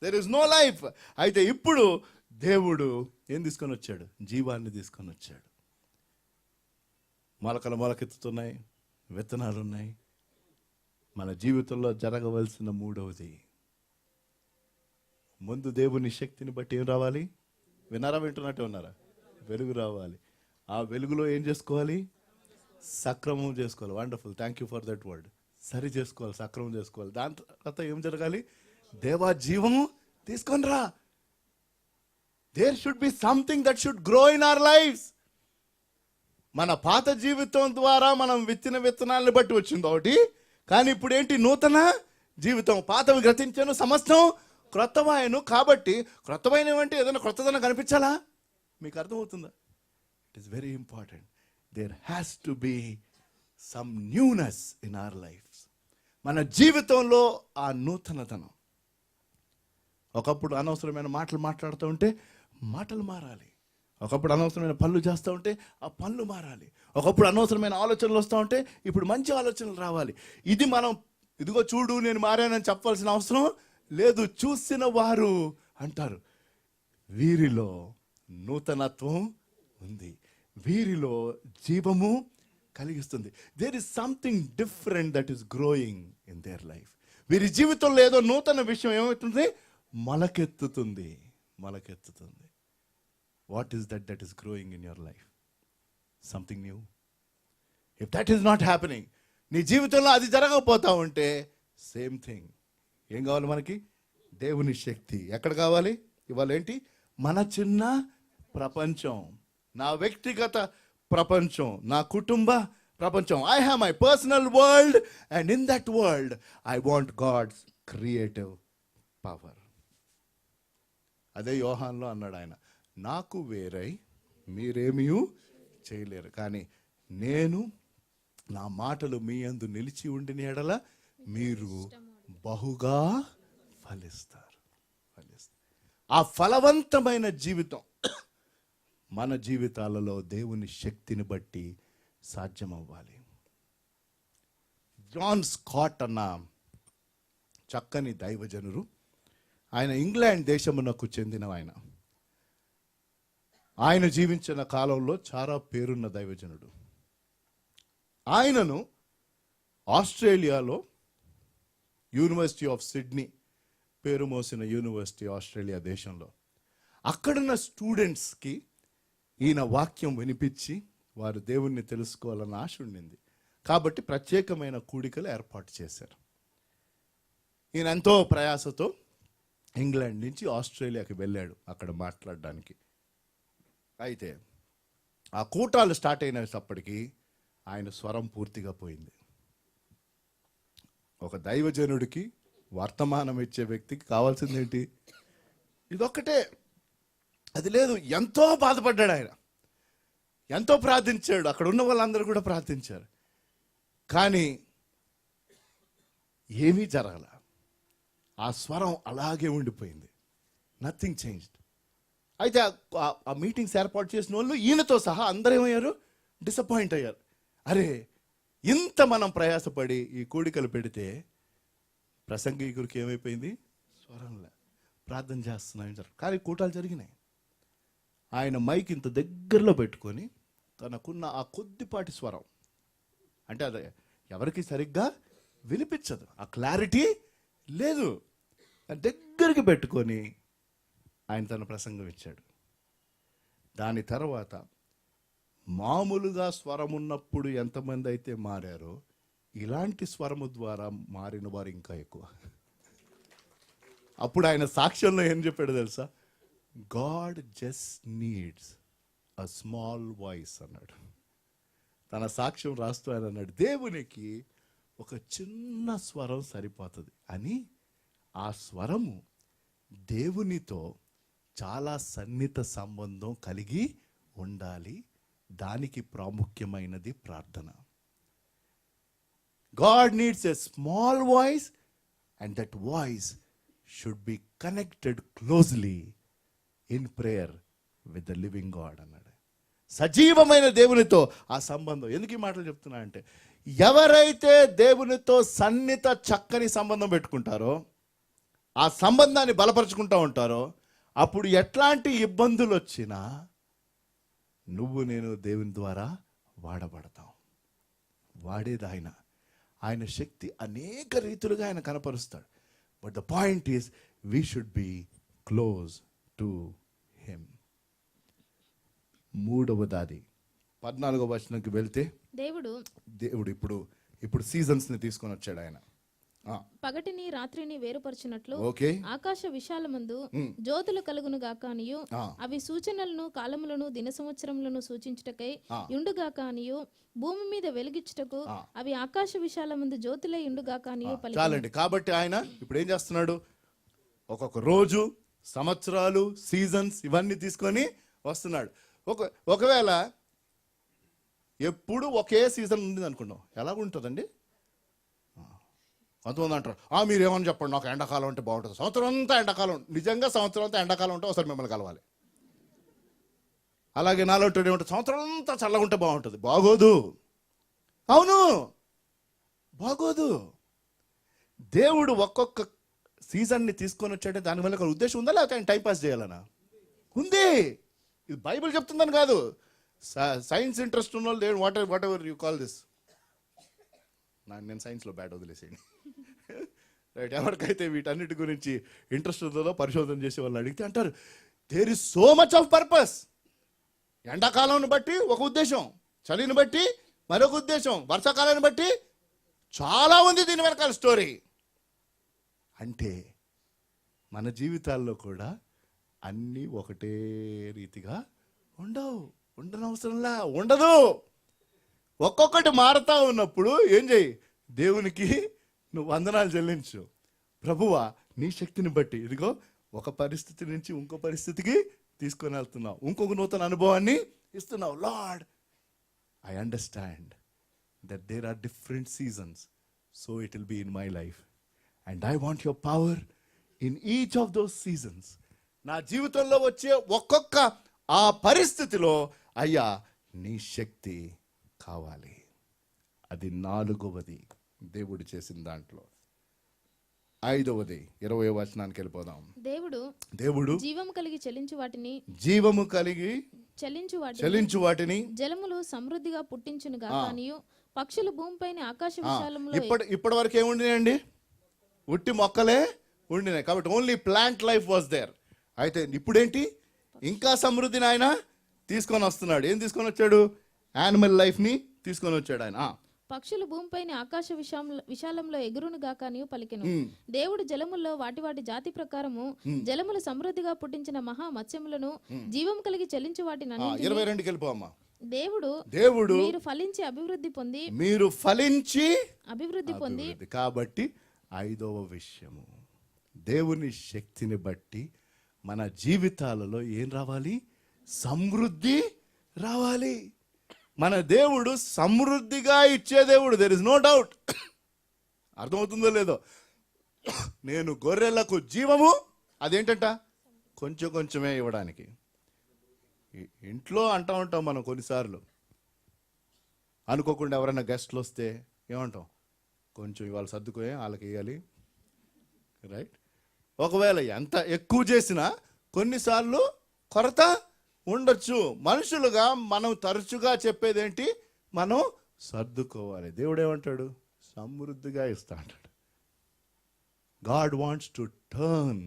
There is no life. అయితే ఇప్పుడు దేవుడు ఏం తీసుకొని వచ్చాడు? జీవాన్ని తీసుకొని వచ్చాడు. మొలకెత్తుతున్నాయి, విత్తనాలు ఉన్నాయి. మన జీవితంలో జరగవలసిన మూడవది, ముందు దేవుని శక్తిని బట్టి ఏం రావాలి? విన్నారా? వింటున్నట్టే ఉన్నారా? వెలుగు రావాలి. ఆ వెలుగులో ఏం చేసుకోవాలి? సక్రమం చేసుకోవాలి. Wonderful, thank you for that word. సరి చేసుకోవాలి, సక్రమం చేసుకోవాలి. దాని తర్వాత ఏం జరగాలి? దేవా, జీవము తీసుకొని రా. There should be something that should grow in our lives. మన పాత జీవితం ద్వారా మనం విత్తిన విత్తనాలను బట్టి వచ్చింది ఒకటి, కానీ ఇప్పుడు ఏంటి? నూతన జీవితం. పాతవి గతించాను, సమస్తం క్రొత్తవాయను. కాబట్టి క్రొత్తవైన అంటే ఏదైనా క్రొత్తదనం కనిపించాలా? మీకు అర్థమవుతుందా? It is very important. There has to be some newness in our lives. మన జీవితంలో ఆ నూతనతనం. ఒకప్పుడు అనవసరమైన మాటలు మాట్లాడుతూ ఉంటే మాటలు మారాలి. ఒకప్పుడు అనవసరమైన పనులు చేస్తూ ఉంటే ఆ పనులు మారాలి. ఒకప్పుడు అనవసరమైన ఆలోచనలు వస్తూ ఉంటే ఇప్పుడు మంచి ఆలోచనలు రావాలి. ఇది మనం, ఇదిగో చూడు నేను మారానని చెప్పాల్సిన అవసరం లేదు. చూసిన వారు అంటారు, వీరిలో నూతనత్వం ఉంది, వీరిలో జీవము కలిగిస్తుంది. There is something different that is growing in their life. వీరి జీవితంలో ఏదో నూతన విషయం ఏమవుతుంది? మొలకెత్తుతుంది. What is that is growing in your life? Something new. If that is not happening, నీ జీవితంలో అది జరగకపోతా ఉంటే సేమ్ థింగ్. ఏం కావాలి మనకి? దేవుని శక్తి. ఎక్కడ కావాలి? ఇవాళ ఏంటి? మన చిన్న ప్రపంచం, నా వ్యక్తిగత ప్రపంచం, నా కుటుంబ ప్రపంచం. I have my personal world, and in that world I want God's creative power. అదే యోహాన్లో అన్నాడు ఆయన, నాకు వేరై మీరేమీ చేయలేరు, కానీ నేను నా మాటలు మీ యందు నిలిచి ఉండిన ఎడల మీరు బహుగా ఫలిస్తారు. ఆ ఫలవంతమైన జీవితం మన జీవితాలలో దేవుని శక్తిని బట్టి సాధ్యమవ్వాలి. జాన్ స్కాట్ అన్న చక్కని దైవజనుడు, ఆయన ఇంగ్లాండ్ దేశమునకు చెందిన ఆయన. ఆయన జీవించిన కాలంలో చాలా పేరున్న దైవజనుడు. ఆయనను ఆస్ట్రేలియాలో యూనివర్సిటీ ఆఫ్ సిడ్నీ, పేరు మోసిన యూనివర్సిటీ ఆస్ట్రేలియా దేశంలో, అక్కడున్న స్టూడెంట్స్కి ఈయన వాక్యం వినిపించి వారు దేవుణ్ణి తెలుసుకోవాలన్న ఆశ ఉండింది. కాబట్టి ప్రత్యేకమైన కూడికలు ఏర్పాటు చేశారు. ఈయన ఎంతో ప్రయాసతో ఇంగ్లాండ్ నుంచి ఆస్ట్రేలియాకి వెళ్ళాడు అక్కడ మాట్లాడడానికి. అయితే ఆ కూటాలు స్టార్ట్ అయినప్పటికీ ఆయన స్వరం పూర్తిగా పోయింది. ఒక దైవజనుడికి వర్తమానం ఇచ్చే వ్యక్తికి కావాల్సింది ఏంటి? ఇదొక్కటే. అది లేదు. ఎంతో బాధపడ్డాడు ఆయన, ఎంతో ప్రార్థించాడు, అక్కడ ఉన్న వాళ్ళందరూ కూడా ప్రార్థించారు. కానీ ఏమీ జరగల. ఆ స్వరం అలాగే ఉండిపోయింది. Nothing changed. అయితే ఆ మీటింగ్స్ ఏర్పాటు చేసిన వాళ్ళు ఈయనతో సహా అందరూ ఏమయ్యారు? డిసప్పాయింట్ అయ్యారు. అరే, ఇంత మనం ప్రయాసపడి ఈ కూడికలు పెడితే ప్రసంగికుడికి ఏమైపోయింది? స్వరంలా. ప్రార్థన చేస్తున్నాయి కానీ కూటాలు జరిగినాయి. ఆయన మైక్ ఇంత దగ్గరలో పెట్టుకొని తనకున్న ఆ కొద్దిపాటి స్వరం, అంటే అది ఎవరికి సరిగ్గా వినిపించదు, ఆ క్లారిటీ లేదు, దగ్గరికి పెట్టుకొని ఆయన తన ప్రసంగం ఇచ్చాడు. దాని తర్వాత మామూలుగా స్వరం ఉన్నప్పుడు ఎంతమంది అయితే మారారో, ఇలాంటి స్వరము ద్వారా మారిన వారు ఇంకా ఎక్కువ. అప్పుడు ఆయన సాక్ష్యంలో ఏం చెప్పాడు తెలుసా? God just needs a small voice అన్నాడు. తన సాక్ష్యం రాస్తూ ఆయన అన్నాడు, దేవునికి ఒక చిన్న స్వరం సరిపోతుంది అని. ఆ స్వరము దేవునితో చాలా సన్నిహిత సంబంధం కలిగి ఉండాలి. దానికి ప్రాముఖ్యమైనది ప్రార్థన. God needs a small voice and that voice should be connected closely in prayer with the living God అన్నాడు. సజీవమైన దేవునితో ఆ సంబంధం. ఎందుకు ఈ మాటలు చెప్తున్నా అంటే, ఎవరైతే దేవునితో సన్నిహిత చక్కని సంబంధం పెట్టుకుంటారో, ఆ సంబంధాన్ని బలపరుచుకుంటూ ఉంటారో, అప్పుడు ఎట్లాంటి ఇబ్బందులు వచ్చినా నువ్వు నేను దేవుని ద్వారా వాడబడతాం. వాడేది ఆయన. ఆయన శక్తి అనేక రీతులుగా ఆయన కనపరుస్తాడు. But the point is we should be close to him. 3వది 14వ వచనంకి వెళ్తే, దేవుడు ఇప్పుడు సీజన్స్ ని తీసుకొని వచ్చాడు ఆయన. పగటిని రాత్రిని వేరుపరచినట్లు ఓకే, ఆకాశ విశాలమందు జ్యోతులు కలుగును గాకానియు అవి సూచనలను కాలములను దిన సంవత్సరములను సూచించుటకై యుండుగా కానియు భూమి మీద వెలిగించుటకు అవి ఆకాశ విశాలమందు జ్యోతులే యుండుగా కానియు. చాలండి. కాబట్టి ఆయన ఇప్పుడు ఏం చేస్తున్నాడు? ఒక్కొక్క రోజు, సంవత్సరాలు, సీజన్స్ ఇవన్నీ తీసుకొని వస్తున్నాడు. ఒకవేళ ఎప్పుడు ఒకే సీజన్ ఉంది అనుకున్నాం, ఎలా ఉంటుందండి? కొంతమంది అంటారు, మీరేమని చెప్పండి, నాకు ఎండాకాలం అంటే బాగుంటుంది, సంవత్సరం అంతా ఎండాకాలం. నిజంగా సంవత్సరం అంతా ఎండాకాలం ఉంటే ఒకసారి మిమ్మల్ని కలవాలి. అలాగే నాలో ఏమంటే సంవత్సరం అంతా చల్లగా ఉంటే బాగుంటుంది. బాగోదు. అవును, బాగోదు. దేవుడు ఒక్కొక్క సీజన్ని తీసుకొని వచ్చాడే దానివల్ల ఒక ఉద్దేశం ఉందా, లేకపోతే ఆయన టైంపాస్ చేయాలనా? ఉంది. ఇది బైబిల్ చెప్తుందని కాదు. సైన్స్ ఇంట్రెస్ట్ ఉన్న వాళ్ళు what ever you call this, నేను సైన్స్లో బ్యాడ్ వదిలేసేయండి. రైట్, ఎవరికైతే వీటన్నిటి గురించి ఇంట్రెస్ట్ ఉందో పరిశోధన చేసే వాళ్ళని అడిగితే అంటారు, there is so much of purpose. ఎండాకాలాన్ని బట్టి ఒక ఉద్దేశం, చలిని బట్టి మరొక ఉద్దేశం, వర్షాకాలాన్ని బట్టి చాలా ఉంది దీని వెనకాల స్టోరీ. అంటే మన జీవితాల్లో కూడా అన్నీ ఒకటే రీతిగా ఉండనవసరంలా ఉండదు. ఒక్కొక్కటి మారుతా ఉన్నప్పుడు ఏం చేయి? దేవునికి నువ్వు వందనాలు చెల్లించు. ప్రభువా, నీ శక్తిని బట్టి ఇదిగో ఒక పరిస్థితి నుంచి ఇంకో పరిస్థితికి తీసుకొని వెళ్తున్నావు, ఇంకొక నూతన అనుభవాన్ని ఇస్తున్నావు. Lord, I understand that there are different seasons, so it will be in my life and I want your power in each of those seasons. నా జీవితంలో వచ్చే ఒక్కొక్క ఆ పరిస్థితిలో అయ్యా నీ శక్తి కావాలి. అది 4వది దేవుడు చేసిన దాంట్లో. 5వది 20వ వచనానికి వెళ్ళిపోదాం. దేవుడు జీవము కలిగి చెల్లించు వాటిని జలములు సమృద్ధిగా పుట్టించును గాకనియు పక్షులు భూమిపైన ఆకాశ విశాలములో. ఇప్పటి వరకు ఏముండినాయండి? ఉట్టి మొక్కలే ఉండినాయి. కాబట్టి only plant life was there. అయితే ఇప్పుడేంటి? ఇంకా సమృద్ధిని ఆయన తీసుకొని వస్తున్నాడు. ఏం తీసుకొని వచ్చాడు? యానిమల్ లైఫ్ ని తీసుకొని వచ్చాడు ఆయన. పక్షులు భూమిపైన ఆకాశ విశాలంలో ఎగురును గాకనియు పలికెను. దేవుడు జలముల్లో వాటి జాతి ప్రకారము జలములు సమృద్ధిగా పుట్టించిన మహా మత్స్యములను జీవం కలిగి చెల్లించు వాటిని 22కి వెళ్ళిపోమ్మా. దేవుడు మీరు ఫలించి అభివృద్ధి పొంది. కాబట్టి 5వ విషయము, దేవుని శక్తిని బట్టి మన జీవితాలలో ఏం రావాలి? సమృద్ధి రావాలి. మన దేవుడు సమృద్ధిగా ఇచ్చే దేవుడు. There is no doubt. అర్థమవుతుందో లేదో? నేను గొర్రెలకు జీవము, అదేంటంట? కొంచెం కొంచెమే ఇవ్వడానికి. ఇంట్లో అంటూ ఉంటాం మనం కొన్నిసార్లు, అనుకోకుండా ఎవరైనా గెస్ట్లు వస్తే ఏమంటాం? కొంచెం ఇవాళ సర్దుకోయే వాళ్ళకి ఇవ్వాలి, రైట్? ఒకవేళ ఎంత ఎక్కువ చేసినా కొన్నిసార్లు కొరత ఉండొచ్చు. మనుషులుగా మనం తరచుగా చెప్పేదేంటి? మనం సర్దుకోవాలి. దేవుడు ఏమంటాడు? సమృద్ధిగా ఇస్తా అంటాడు. God wants to turn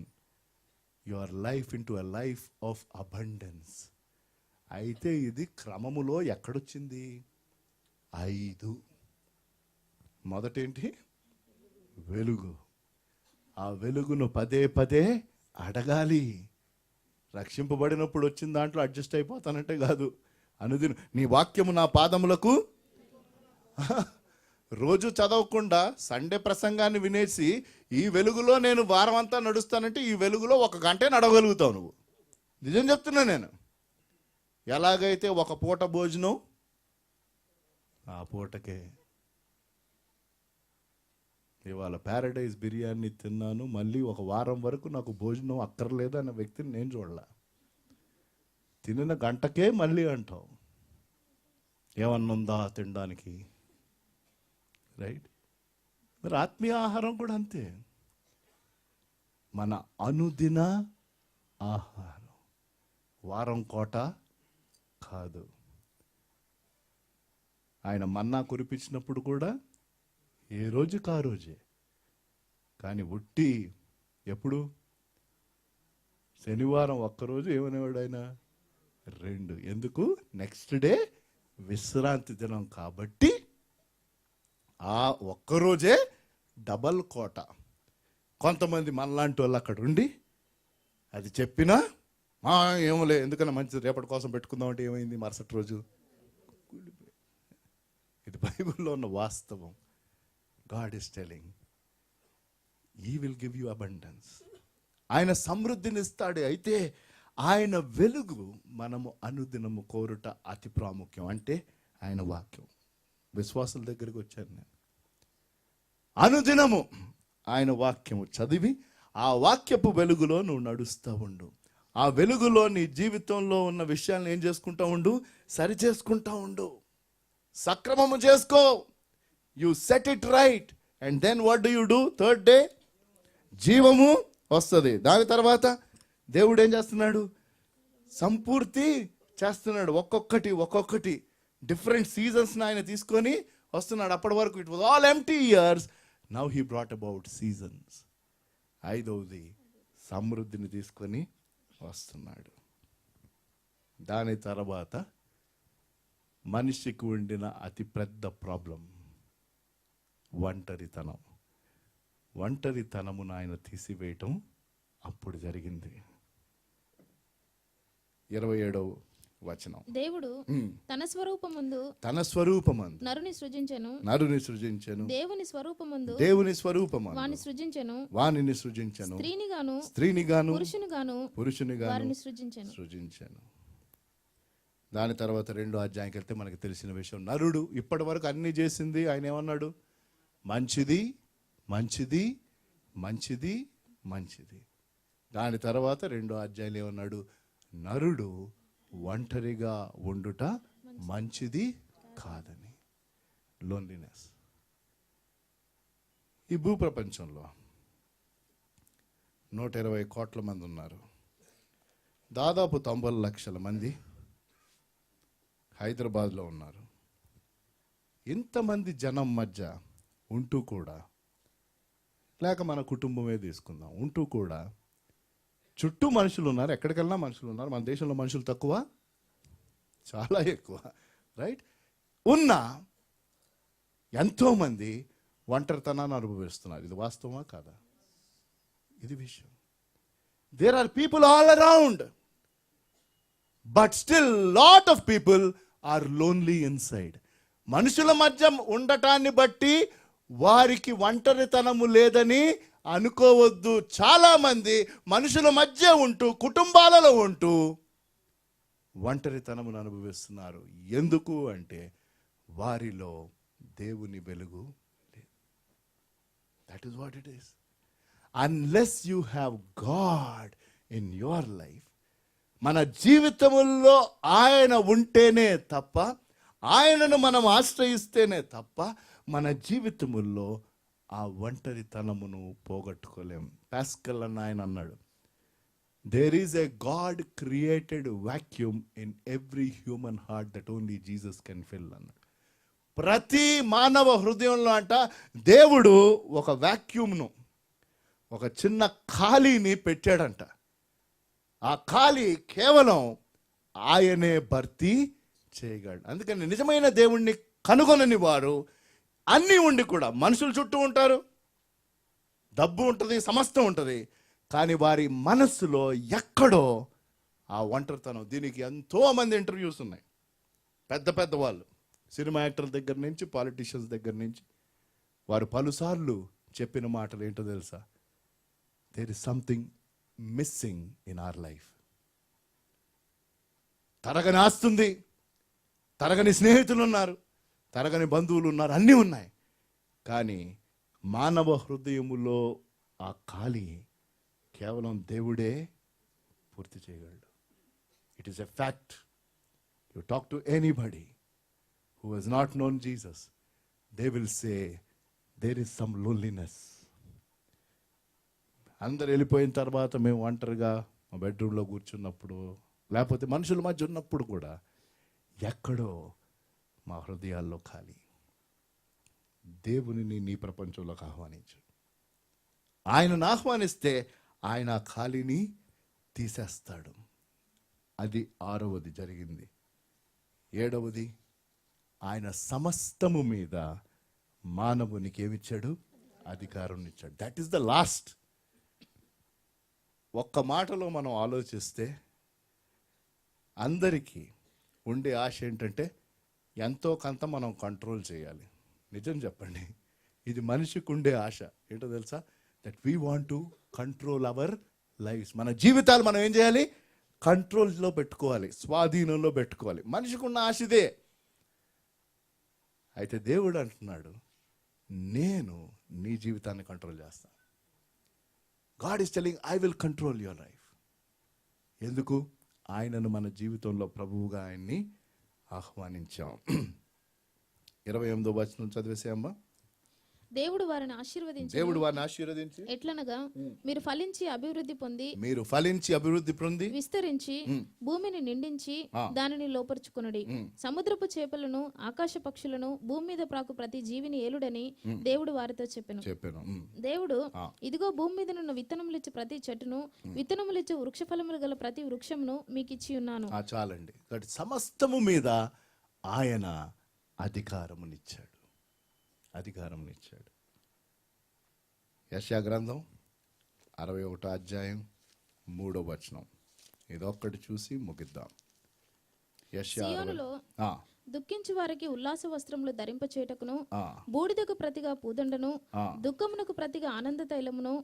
your life into a life of abundance. అయితే ఇది క్రమములో ఎక్కడొచ్చింది? 5. మొదటేంటి? వెలుగు. ఆ వెలుగును పదే పదే అడగాలి. రక్షింపబడినప్పుడు వచ్చిన దాంట్లో అడ్జస్ట్ అయిపోతానంటే కాదు. అనుదినం నీ వాక్యము నా పాదములకు. రోజు చదవకుండా సండే ప్రసంగాన్ని వినేసి ఈ వెలుగులో నేను వారం అంతా నడుస్తానంటే ఈ వెలుగులో 1 గంటే నడవగలుగుతావు నువ్వు. నిజం చెప్తున్నా నేను. ఎలాగైతే ఒక పూట భోజనం ఆ పూటకే. ఇవాళ ప్యారడైజ్ బిర్యానీ తిన్నాను, మళ్ళీ 1 వారం వరకు నాకు భోజనం అక్కర్లేదు అన్న వ్యక్తిని నేను చూడలే. తినిన గంటకే మళ్ళీ అంటావు ఏమన్నుందా తినడానికి, రైట్? మరి ఆత్మీయ ఆహారం కూడా అంతే. మన అనుదిన ఆహారం వారం కోట కాదు. ఆయన మన్నా కురిపించినప్పుడు కూడా ఏ రోజుకి ఆ రోజే. కానీ ఉట్టి ఎప్పుడు? శనివారం ఒక్కరోజు ఏమనేవాడు ఆయన? 2. ఎందుకు? నెక్స్ట్ డే విశ్రాంతి దినం కాబట్టి ఆ ఒక్కరోజే డబల్ కోట. కొంతమంది మనలాంటి వాళ్ళు అక్కడ ఉండి అది చెప్పినా ఏమోలే ఎందుకన్నా మంచిది రేపటి కోసం పెట్టుకుందాం అంటే ఏమైంది? మరుసటి రోజు. ఇది బైబిల్లో ఉన్న వాస్తవం. God is telling, He will give you abundance. ఆయన సమృద్ధిని ఇస్తాడు. అయితే ఆయన వెలుగు మనము అనుదినము కోరుట అతి ప్రాముఖ్యం. అంటే ఆయన వాక్యం. విశ్వాసుల దగ్గరికి వచ్చాను నేను. అనుదినము ఆయన వాక్యము చదివి ఆ వాక్యపు వెలుగులో నువ్వు నడుస్తూ ఉండు. ఆ వెలుగులో నీ జీవితంలో ఉన్న విషయాలను ఏం చేసుకుంటా ఉండు? సరి చేసుకుంటా ఉండు. సక్రమము చేసుకో. You set it right. And then what do you do? 3rd day జీవము వస్తుంది. దాని తర్వాత దేవుడు ఏం చేస్తున్నాడు? సంపూర్తి చేస్తున్నాడు. ఒక్కొక్కటి డిఫరెంట్ సీజన్స్ ఆయన తీసుకొని వస్తున్నాడు. అప్పటి వరకు it was all empty years. Now he brought about seasons. 5వది సమృద్ధిని తీసుకొని వస్తున్నాడు. దాని తర్వాత మనిషికి ఉండిన అతి పెద్ద ప్రాబ్లం ఒంటరితనమును ఆయన తీసివేయటం అప్పుడు జరిగింది. 27వ వచనం. దేవుడు తన స్వరూపమందు నరుని సృజించెను. దేవుని స్వరూపమందు వానిని సృజించెను. స్త్రీనిగాను పురుషునిగాను సృజించెను. దాని తర్వాత 2వ అధ్యాయంకి వెళ్తే మనకు తెలిసిన విషయం. నరుడు ఇప్పటి వరకు అన్ని చేసింది. ఆయన ఏమన్నాడు? మంచిది మంచిది మంచిది మంచిది. దాని తర్వాత 2వ అధ్యాయంలో ఏమన్నాడు? నరుడు ఒంటరిగా ఉండుట మంచిది కాదని. లోన్లీనెస్. ఈ భూప్రపంచంలో 120 కోట్ల మంది ఉన్నారు. దాదాపు 90 లక్షల మంది హైదరాబాద్లో ఉన్నారు. ఇంతమంది జనం మధ్య ఉంటూ కూడా, లేక మన కుటుంబమే తీసుకుందాం, ఉంటూ కూడా చుట్టూ మనుషులు ఉన్నారు, ఎక్కడికెళ్ళినా మనుషులు ఉన్నారు. మన దేశంలో మనుషులు తక్కువ, చాలా ఎక్కువ, రైట్? ఉన్న ఎంతోమంది ఒంటరితనాన్ని అనుభవిస్తున్నారు. ఇది వాస్తవమా కాదా? ఇది విషయం. There are people all around, but still lot of people are lonely inside. మనుషుల మధ్య ఉండటాన్ని బట్టి వారికి ఒంటరితనము లేదని అనుకోవద్దు. చాలా మంది మనుషుల మధ్య ఉంటూ, కుటుంబాలలో ఉంటూ ఒంటరితనమును అనుభవిస్తున్నారు. ఎందుకు అంటే వారిలో దేవుని వెలుగు లేదు. That is what it is. Unless you have God in your life, మన జీవితముల్లో ఆయన ఉంటేనే తప్ప, ఆయనను మనం ఆశ్రయిస్తేనే తప్ప మన జీవితముల్లో ఆ ఒంటరితనమును పోగొట్టుకోలేం. పాస్కల్ అన్న ఆయన అన్నాడు, there is a God created vacuum in every human heart that only Jesus can fill అన్నాడు. ప్రతి మానవ హృదయంలో అంట దేవుడు ఒక వాక్యూమ్ను, ఒక చిన్న ఖాళీని పెట్టాడంట. ఆ ఖాళీ కేవలం ఆయనే భర్తీ చేయగలడు. అందుకని నిజమైన దేవుణ్ణి కనుగొనని వారు అన్నీ ఉండి కూడా, మనుషులు చుట్టూ ఉంటారు, డబ్బు ఉంటుంది, సమస్తం ఉంటుంది, కానీ వారి మనస్సులో ఎక్కడో ఆ ఒంటరితనం. దీనికి ఎంతోమంది ఇంటర్వ్యూస్ ఉన్నాయి. పెద్ద పెద్ద వాళ్ళు, సినిమా యాక్టర్ల దగ్గర నుంచి పాలిటీషియన్స్ దగ్గర నుంచి, వారు పలుసార్లు చెప్పిన మాటలు ఏంటో తెలుసా? There is something missing in our life. తరగని ఆస్తుంది, తరగని స్నేహితులు ఉన్నారు, తరగని బంధువులు ఉన్నారు, అన్నీ ఉన్నాయి, కానీ మానవ హృదయములో ఆ ఖాళీ కేవలం దేవుడే పూర్తి చేయగలడు. It is a fact. You talk to anybody who has not known Jesus, they will say there is some loneliness. అందరు వెళ్ళిపోయిన తర్వాత మేము ఒంటరిగా మా బెడ్రూమ్లో కూర్చున్నప్పుడు, లేకపోతే మనుషుల మధ్య ఉన్నప్పుడు కూడా ఎక్కడో మా హృదయాల్లో ఖాళీ. దేవునిని నీ ప్రపంచంలోకి ఆహ్వానించు. ఆయనను ఆహ్వానిస్తే ఆయన ఆ ఖాళీని తీసేస్తాడు. అది 6వది జరిగింది. 7వది, ఆయన సమస్తము మీద మానవునికి ఏమిచ్చాడు? అధికారం ఇచ్చాడు. That is the last. ఒక్క మాటలో మనం ఆలోచిస్తే అందరికీ ఉండే ఆశ ఏంటంటే ఎంతో కొంత మనం కంట్రోల్ చేయాలి. నిజం చెప్పండి, ఇది మనిషికి ఉండే ఆశ. ఏంటో తెలుసా? That we want to control our lives. మన జీవితాలు మనం ఏం చేయాలి? కంట్రోల్లో పెట్టుకోవాలి, స్వాధీనంలో పెట్టుకోవాలి. మనిషికి ఉన్న ఆశ ఇదే. అయితే దేవుడు అంటున్నాడు, నేను నీ జీవితాన్ని కంట్రోల్ చేస్తాను. God is telling, I will control your life. ఎందుకు? ఆయనను మన జీవితంలో ప్రభువుగా ఆయన్ని ఆహ్వానించాం. 28వ వచనం చదివేసేయమ్మా. దేవుడు వారిని ఆశీర్వదించి ఎట్లనగా, మీరు ఫలించి అభివృద్ధి పొంది విస్తరించి భూమిని నిండించి దానిని లోపరుచుకొనుడి. సముద్రపు చేపలను, ఆకాశ పక్షులను, భూమి మీద ప్రాకు ప్రతి జీవిని ఏలుడని దేవుడు వారితో చెప్పెను. దేవుడు, ఇదిగో భూమి మీద నున్న విత్తనములిచ్చి ప్రతి చెట్టును, విత్తనములిచ్చి వృక్ష ఫలములు గల ప్రతి వృక్షమును మీకు ఇచ్చి ఉన్నాను. చాలండి. సమస్తము మీద ఆయన అధికారమునిచ్చాడు. యెషయా గ్రంథం 61వ అధ్యాయం 3వ వచనం. ఇదొక్కటి చూసి ముగిద్దాం. యెషయా దుఃఖించు వారికి ఉల్లాస వస్త్రములు ధరింపచేయుటకును, బూడిదకు ప్రతిగా పూదండను, దుఃఖమునకు ప్రతిగా ఆనంద తైలమును,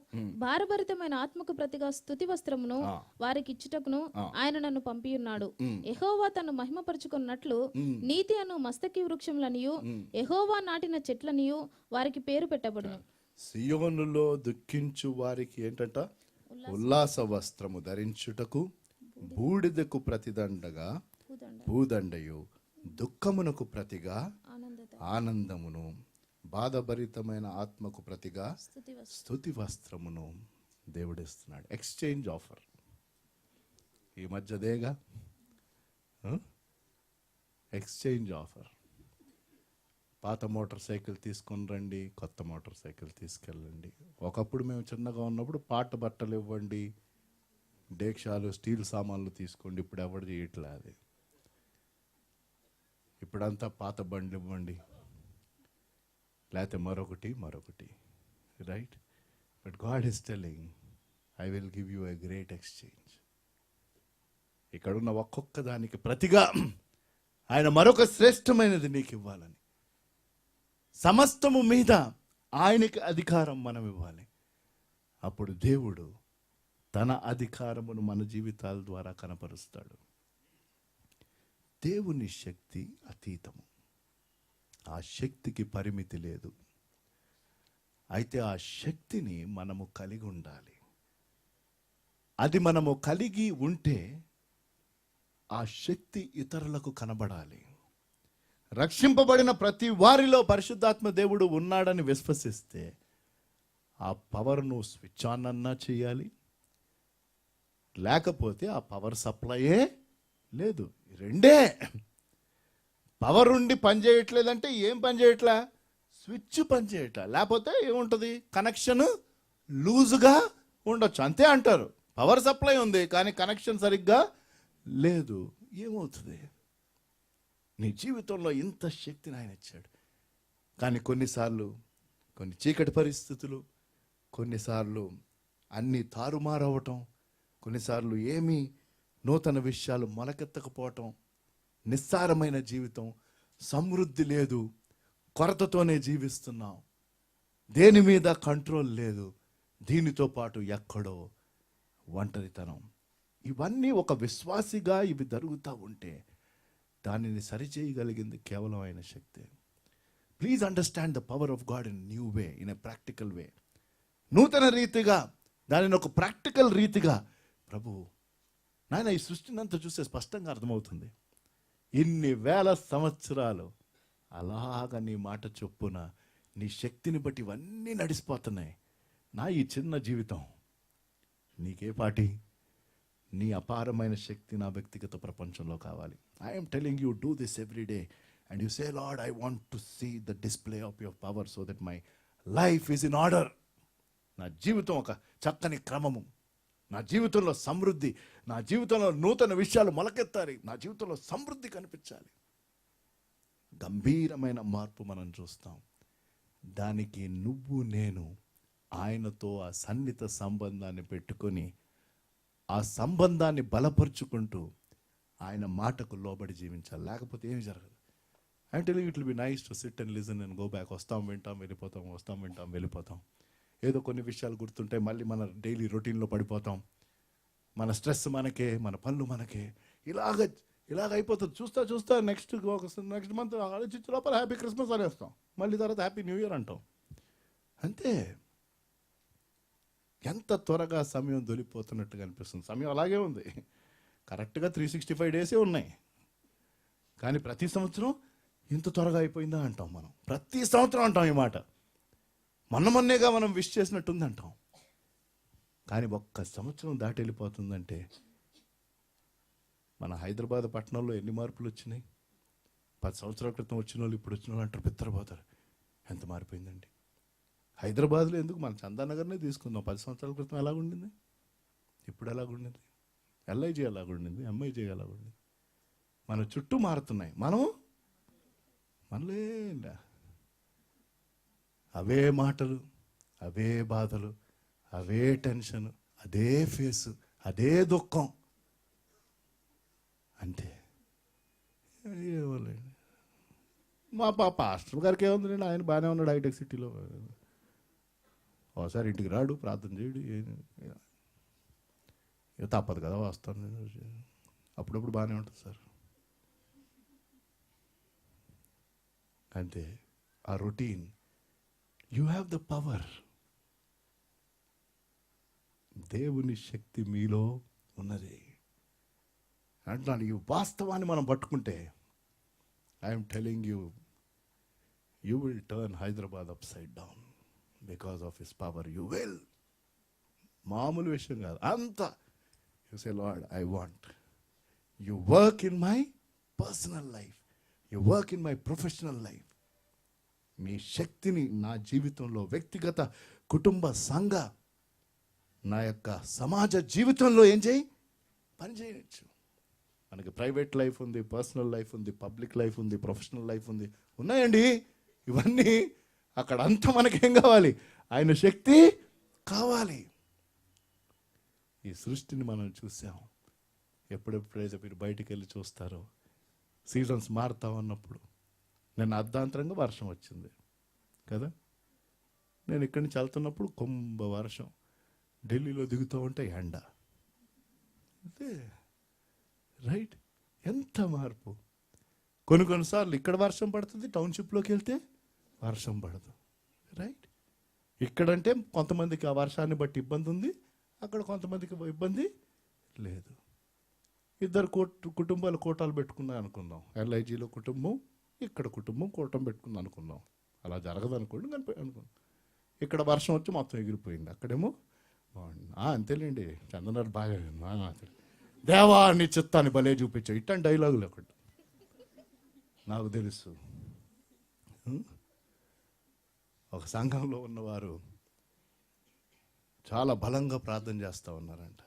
భారభరితమైన ఆత్మకు ప్రతిగా స్తుతి వస్త్రమును వారికి ఇచ్చుటకును ఆయన నన్ను పంపియున్నాడు. యెహోవా తను మహిమపరచుకున్నట్లు నీతి అను మస్తకి వృక్షములనియు, యెహోవా నాటిన చెట్లనియు వారికి పేరు పెట్టబడును. సియోనులో దుఃఖించు వారికి ఏంటంట? ఉల్లాస వస్త్రము ధరించుటకు, బూడిదకు ప్రతిదండగా పూదండయు, దుఃఖమునకు ప్రతిగా ఆనందమును, బాధభరితమైన ఆత్మకు ప్రతిగా స్తుతి వస్త్రమును దేవుడు ఇస్తున్నాడు. Exchange offer. ఈ మధ్యదేగా ఎక్స్చేంజ్ ఆఫర్. పాత మోటార్ సైకిల్ తీసుకొని రండి, కొత్త మోటార్ సైకిల్ తీసుకెళ్ళండి. ఒకప్పుడు మేము చిన్నగా ఉన్నప్పుడు పాత బట్టలు ఇవ్వండి, డేక్షాలు, స్టీల్ సామాన్లు తీసుకోండి. ఇప్పుడు ఎవరు చేయట్లే అది. ఇప్పుడంతా పాత బండ్లు ఇవ్వండి, లేకపోతే మరొకటి. Right? But God is telling, I will give you a great exchange. ఇక్కడున్న ఒక్కొక్క దానికి ప్రతిగా ఆయన మరొక శ్రేష్టమైనది నీకు ఇవ్వాలని. సమస్తము మీద ఆయనకి అధికారం మనం ఇవ్వాలి. అప్పుడు దేవుడు తన అధికారమును మన జీవితాల ద్వారా కనపరుస్తాడు. దేవుని శక్తి అతీతము. ఆ శక్తికి పరిమితి లేదు. అయితే ఆ శక్తిని మనము కలిగి ఉండాలి. అది మనము కలిగి ఉంటే ఆ శక్తి ఇతరులకు కనబడాలి. రక్షింపబడిన ప్రతి వారిలో పరిశుద్ధాత్మ దేవుడు ఉన్నాడని విశ్వసిస్తే ఆ పవర్ను స్విచ్ ఆన్ అన్నా చేయాలి, లేకపోతే ఆ పవర్ సప్లైయే లేదు. రెండే. పవర్ ఉండి పనిచేయట్లేదంటే ఏం పనిచేయట్లా? స్విచ్ పనిచేయట్లా. లేకపోతే ఏముంటుంది? కనెక్షన్ లూజుగా ఉండొచ్చు, అంతే అంటారు. పవర్ సప్లై ఉంది కానీ కనెక్షన్ సరిగ్గా లేదు. ఏమవుతుంది? నీ జీవితంలో ఇంత శక్తిని ఆయన ఇచ్చాడు, కానీ కొన్నిసార్లు కొన్ని చీకటి పరిస్థితులు, కొన్నిసార్లు అన్నీ తారుమారవటం, కొన్నిసార్లు ఏమీ నూతన విషయాలు మొలకెత్తకపోవటం, నిస్సారమైన జీవితం, సమృద్ధి లేదు, కొరతతోనే జీవిస్తున్నాం, దేని మీద కంట్రోల్ లేదు, దీనితో పాటు ఎక్కడో ఒంటరితనం. ఇవన్నీ ఒక విశ్వాసిగా ఇవి జరుగుతూ ఉంటే దానిని సరిచేయగలిగింది కేవలం ఆయన శక్తే. Please understand the power of God in new way, in a practical వే. నూతన రీతిగా దానిని ఒక ప్రాక్టికల్ రీతిగా ప్రభు నాయన ఈ సృష్టినంతా చూస్తే స్పష్టంగా అర్థమవుతుంది. ఇన్ని వేల సంవత్సరాలు అలాగ నీ మాట చొప్పున నీ శక్తిని బట్టి ఇవన్నీ నడిచిపోతున్నాయి. నా ఈ చిన్న జీవితం నీకే పాటి? నీ అపారమైన శక్తి నా వ్యక్తిగత ప్రపంచంలో కావాలి. I'm telling you, do this every day and you say Lord, I want to see the display of your power so that my life is in order. నా జీవితం ఒక చక్కని క్రమము, నా జీవితంలో సమృద్ధి, నా జీవితంలో నూతన విషయాలు మొలకెత్తాలి, నా జీవితంలో సమృద్ధి కనిపించాలి. గంభీరమైన మార్పు మనం చూస్తాం. దానికి నువ్వు నేను ఆయనతో ఆ సన్నిహిత సంబంధాన్ని పెట్టుకొని ఆ సంబంధాన్ని బలపరుచుకుంటూ ఆయన మాటకు లోబడి జీవించాలి. లేకపోతే ఏమి జరగదు. I'm telling it will be nice to SIT and listen and go back. వస్తాం వింటాం వెళ్ళిపోతాం, వస్తాం వింటాం వెళ్ళిపోతాం. ఏదో కొన్ని విషయాలు గుర్తుంటాయి, మళ్ళీ మన డైలీ రొటీన్లో పడిపోతాం. మన స్ట్రెస్ మనకే, మన పనులు మనకే, ఇలాగ అయిపోతుంది. చూస్తా నెక్స్ట్ మంత్ ఆలోచించే లోపల హ్యాపీ క్రిస్మస్ అనేస్తాం, మళ్ళీ తర్వాత హ్యాపీ న్యూ ఇయర్ అంటాం. అంతే. ఎంత త్వరగా సమయం దొరికిపోతున్నట్టుగా అనిపిస్తుంది. సమయం అలాగే ఉంది, కరెక్ట్గా 365 డేసే ఉన్నాయి. కానీ ప్రతి సంవత్సరం ఇంత త్వరగా అయిపోయిందా అంటాం మనం. ప్రతి సంవత్సరం అంటాం ఈ మాట. మొన్నేగా మనం విష్ చేసినట్టుంది అంటాం. కానీ ఒక్క సంవత్సరం దాటి వెళ్ళిపోతుందంటే మన హైదరాబాద్ పట్టణంలో ఎన్ని మార్పులు వచ్చినాయి. 10 సంవత్సరాల క్రితం వచ్చిన వాళ్ళు ఇప్పుడు వచ్చిన వాళ్ళు అంటారు, బిత్తరపోతారు, ఎంత మారిపోయిందండి. హైదరాబాద్లో ఎందుకు, మన చందానగర్నే తీసుకుందాం. 10 సంవత్సరాల క్రితం ఎలాగుండింది, ఇప్పుడు ఎలాగుండింది, ఎల్ఐజీ ఎలాగుండింది, ఎంఐజీ ఎలాగుండింది. మన చుట్టూ మారుతున్నాయి. మనలే అవే మాటలు, అవే బాధలు, అవే టెన్షన్, అదే ఫేసు, అదే దుఃఖం. అంతే. మా పాస్టర్ గారికి ఏముందండి, ఆయన బాగానే ఉన్నాడు హైటెక్ సిటీలో. ఒకసారి ఇంటికి రాడు, ప్రార్థన చేయడు, తప్పదు కదా, వస్తాను నేను. అప్పుడప్పుడు బాగానే ఉంటుంది సార్. అంతే. ఆ routine. You have the power. దేవుని శక్తి మీలో ఉన్నది అంటున్నాను. ఈ వాస్తవాన్ని మనం పట్టుకుంటే I'm telling you, you will turn Hyderabad upside down because of his power. You will. మామూలు విషయం కాదు. అంత you say Lord, I want you work in my personal life, you work in my professional life. మీ శక్తిని నా జీవితంలో, వ్యక్తిగత, కుటుంబ, సంఘ, నా యొక్క సమాజ జీవితంలో ఏం చేయి, పని చేయవచ్చు. మనకి ప్రైవేట్ లైఫ్ ఉంది, పర్సనల్ లైఫ్ ఉంది, పబ్లిక్ లైఫ్ ఉంది, ప్రొఫెషనల్ లైఫ్ ఉంది, ఉన్నాయండి ఇవన్నీ. అక్కడ అంతా మనకేం కావాలి, ఆయన శక్తి కావాలి. ఈ సృష్టిని మనం చూసాం. ఎప్పుడెప్పుడైతే మీరు బయటికి వెళ్ళి చూస్తారో, సీజన్స్ మారుతా ఉన్నప్పుడు, నేను అర్ధాంతరంగా వర్షం వచ్చింది కదా, నేను ఇక్కడి నుంచి వెళ్తున్నప్పుడు కుంభ వర్షం, ఢిల్లీలో దిగుతూ ఉంటే ఎండ. అంతే రైట్, ఎంత మార్పు. కొన్నిసార్లు ఇక్కడ వర్షం పడుతుంది, టౌన్షిప్లోకి వెళ్తే వర్షం పడదు. రైట్, ఇక్కడంటే కొంతమందికి ఆ వర్షాన్ని బట్టి ఇబ్బంది ఉంది, అక్కడ కొంతమందికి ఇబ్బంది లేదు. ఇద్దరు కుటుంబాలు కోటాలు పెట్టుకున్నాయి అనుకుందాం. LIGలో కుటుంబం, ఇక్కడ కుటుంబం కూటం పెట్టుకుంది అనుకుందాం. అలా జరగదు అనుకోండి, అనుకుందాం. ఇక్కడ వర్షం వచ్చి మొత్తం ఎగిరిపోయింది, అక్కడేమో బాగుంది. అంతేలేండి, చందనాడు బాగా దేవా నీ చిత్తాన్ని భలే చూపించావు, ఇట్టని డైలాగులు ఒకటి నాకు తెలుసు. ఒక సంఘంలో ఉన్నవారు చాలా బలంగా ప్రార్థన చేస్తూ ఉన్నారంట.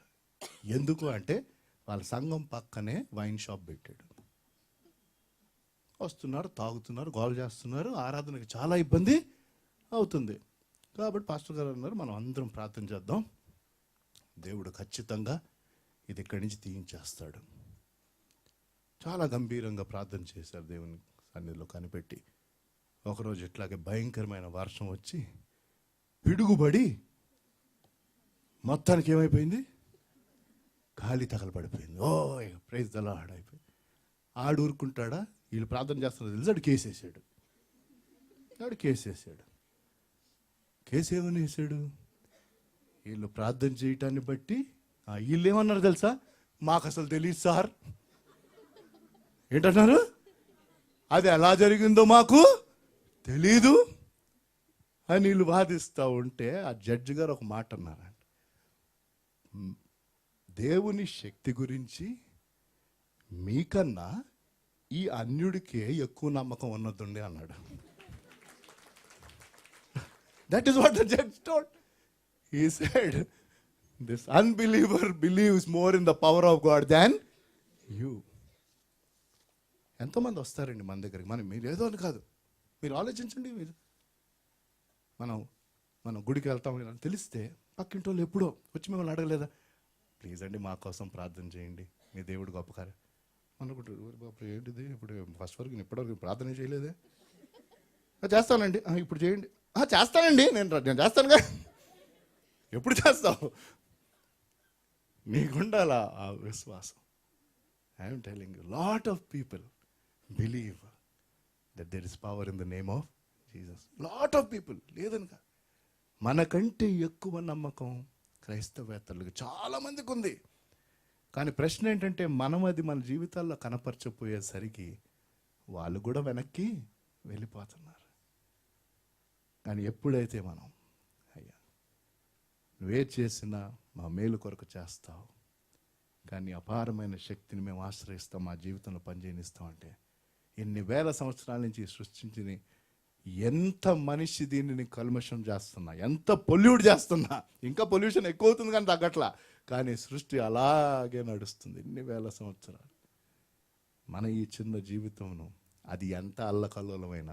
ఎందుకు అంటే వాళ్ళ సంఘం పక్కనే వైన్ షాప్ పెట్టాడు. వస్తున్నారు, తాగుతున్నారు, గోల చేస్తున్నారు, ఆరాధనకి చాలా ఇబ్బంది అవుతుంది. కాబట్టి పాస్టర్ గారు అన్నారు, మనం అందరం ప్రార్థన చేద్దాం, దేవుడు ఖచ్చితంగా ఇది ఇక్కడి నుంచి తీయించేస్తాడు. చాలా గంభీరంగా ప్రార్థన చేశారు, దేవుని సన్నిధిలో కనిపెట్టి. ఒకరోజు ఇట్లాగే భయంకరమైన వర్షం వచ్చి పిడుగుబడి మొత్తానికి ఏమైపోయింది, గాలి తగలబడిపోయింది. ఓ ప్రైజ్ ద లార్డ్ అయిపోయింది. ఆడు ఊరుకుంటాడా, వీళ్ళు ప్రార్థన చేస్తున్నారు తెలిసి ఆడు కేసేసాడు. కేసు ఏమని వేసాడు, వీళ్ళు ప్రార్థన చేయటాన్ని బట్టి వీళ్ళు ఏమన్నారు తెలుసా, మాకు అసలు తెలియదు సార్. ఏంటన్నారు, అది ఎలా జరిగిందో మాకు తెలీదు అని వీళ్ళు వాదిస్తూ ఉంటే ఆ జడ్జి గారు ఒక మాట అన్నారంట, దేవుని శక్తి గురించి మీకన్నా ఈ అన్యుడికే ఎక్కువ నమ్మకం ఉన్నదండి అన్నాడు. That is what the judge told. He said, this unbeliever believes more in the power of God than you. ఎంతోమంది వస్తారండి మన దగ్గరికి, మీరు ఏదో అని కాదు, మీరు ఆలోచించండి. మనం గుడికి వెళ్తాం తెలిస్తే పక్కింటి వాళ్ళు ఎప్పుడో వచ్చి మిమ్మల్ని అడగలేదా, ప్లీజ్ అండి మా కోసం ప్రార్థన చేయండి, మీ దేవుడు గొప్ప కార్యం అనుకుంటారు. ఏంటిది ఇప్పుడు ఫస్ట్ వరకు ఇప్పటివరకు ప్రార్థన చేయలేదే, చేస్తానండి ఇప్పుడు చేయండి, చేస్తానండి నేను చేస్తానుగా. ఎప్పుడు చేస్తావు, నీకుండాలా ఆ విశ్వాసం. I'm telling you, lot of people believe that there is power in the name of Jesus. Lot of people లేదనుక, మనకంటే ఎక్కువ నమ్మకం క్రైస్తవేత్తలకు చాలా మందికి ఉంది. కానీ ప్రశ్న ఏంటంటే, మనం అది మన జీవితాల్లో కనపరచపోయేసరికి వాళ్ళు కూడా వెనక్కి వెళ్ళిపోతున్నారు. కానీ ఎప్పుడైతే మనం, అయ్యా నువ్వే చేసినా మా మేలు కొరకు చేస్తావు, కానీ అపారమైన శక్తిని మేము ఆశ్రయిస్తాం, మా జీవితంలో పనిచేయనిస్తాం అంటే, ఎన్ని వేల సంవత్సరాల నుంచి సృష్టించిన ఎంత మనిషి దీనిని కల్మషం చేస్తున్నా, ఎంత పొల్యూట్ చేస్తున్నా, ఇంకా పొల్యూషన్ ఎక్కువ అవుతుంది కానీ తగ్గట్లా, కానీ సృష్టి అలాగే నడుస్తుంది ఎన్ని వేల సంవత్సరాలు. మన ఈ చిన్న జీవితంను అది ఎంత అల్లకల్లోలమైన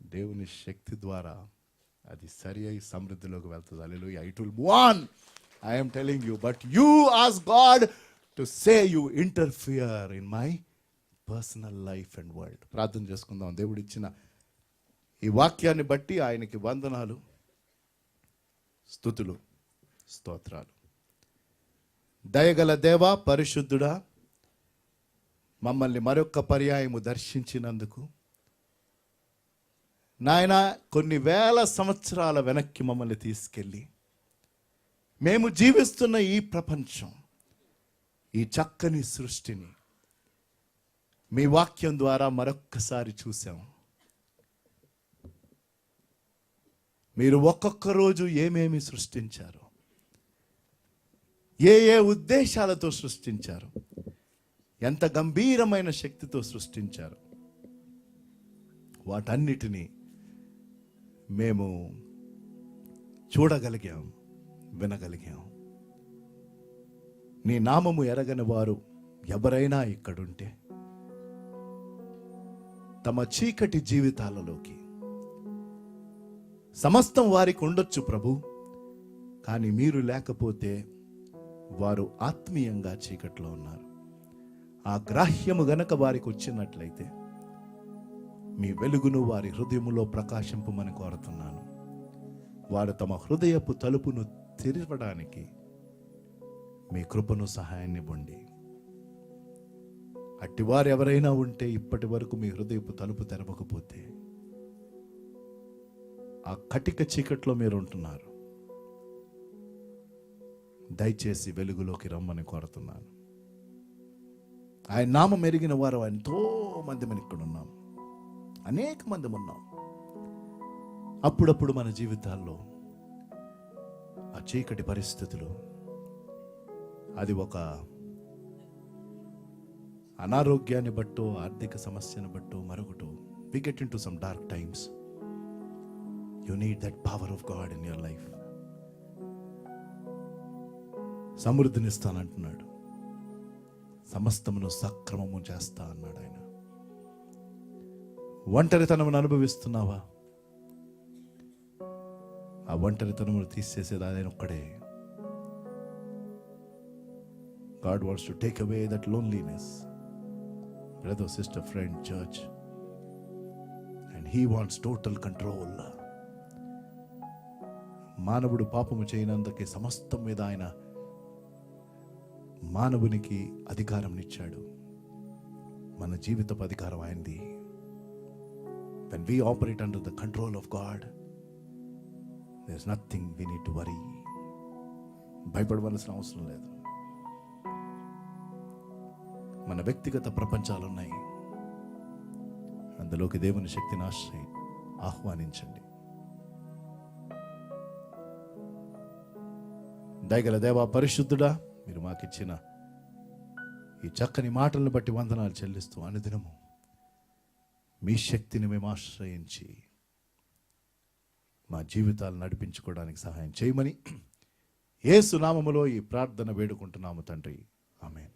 దేవుని శక్తి ద్వారా అది సరి అయి సమృద్ధిలోకి వెళ్తుంది. Hallelujah. It will move on. I am telling you, but you ask God to say you interfere in my personal life and world. ప్రార్థన చేసుకుందాం. దేవుడు ఇచ్చిన ఈ వాక్యాన్ని బట్టి ఆయనకి వందనాలు, స్తుతులు, స్తోత్రాలు. దయగల దేవా, పరిశుద్ధుడా, మమ్మల్ని మరొక్క పర్యాయము దర్శించినందుకు నాయన, కొన్ని వేల సంవత్సరాల వెనక్కి మమ్మల్ని తీసుకెళ్ళి మేము జీవిస్తున్న ఈ ప్రపంచం, ఈ చక్కని సృష్టిని మీ వాక్యం ద్వారా మరొక్కసారి చూసాం. మీరు ఒక్కొక్క రోజు ఏమేమి సృష్టించారో, ఏ ఏ ఉద్దేశాలతో సృష్టించారు, ఎంత గంభీరమైన శక్తితో సృష్టించారు, వాటన్నిటినీ మేము చూడగలిగాం, వినగలిగాం. నీ నామము ఎరగని వారు ఎవరైనా ఇక్కడుంటే తమ చీకటి జీవితాలలోకి సమస్తం వారికి ఉండొచ్చు ప్రభు, కానీ మీరు లేకపోతే వారు ఆత్మీయంగా చీకట్లో ఉన్నారు. ఆ గ్రాహ్యము గనక వారికి వచ్చినట్లయితే మీ వెలుగును వారి హృదయములో ప్రకాశింపమని కోరుతున్నాను. వారు తమ హృదయపు తలుపును తెరవడానికి మీ కృపను సహాయాన్ని ఇవ్వండి. అట్టివారు ఎవరైనా ఉంటే ఇప్పటి వరకు మీ హృదయపు తలుపు తెరవకపోతే ఆ కటిక చీకట్లో మీరు ఉంటున్నారు, దయచేసి వెలుగులోకి రమ్మని కోరుతున్నాను. ఆయన నామం ఎరిగిన వారు ఎంతో మంది మనం ఇక్కడ ఉన్నాం, అనేక మంది ఉన్నాం. అప్పుడప్పుడు మన జీవితాల్లో ఆ చీకటి పరిస్థితులు, అది ఒక అనారోగ్యాన్ని బట్టో, ఆర్థిక సమస్యను బట్టో, మరొకటో, we get into some dark times. You need that power of God in your life. సమృద్ధినిస్తానంటున్నాడు, సమస్తమును సక్రమము చేస్తా అన్నాడు ఆయన. ఒంటరితనమును అనుభవిస్తున్నావా? ఆ ఒంటరితనమును తీసేసేది ఆయన ఒక్కడే. God wants to take away that loneliness, brother, sister, friend, church, and he wants total control. మానవుడు పాపము చేయనందుకే సమస్తం మీద ఆయన మానవునికి అధికారం ఇచ్చాడు. మన జీవితపు అధికారం ఆయనది. When we operate under the control of God, there's nothing we need to worry. భయపడవలసిన అవసరం లేదు. మన వ్యక్తిగత ప్రపంచాలు ఉన్నాయి, అందులోకి దేవుని శక్తిని ఆహ్వానించండి. దయగల దేవా, పరిశుద్ధుడా, మీరు మాకిచ్చిన ఈ చక్కని మాటలను బట్టి వందనాలు చెల్లిస్తూ అనుదినము మీ శక్తిని మేము ఆశ్రయించి మా జీవితాలు నడిపించుకోవడానికి సహాయం చేయమని యేసు నామములో ఈ ప్రార్థన వేడుకుంటున్నాము తండ్రి, ఆమేన్.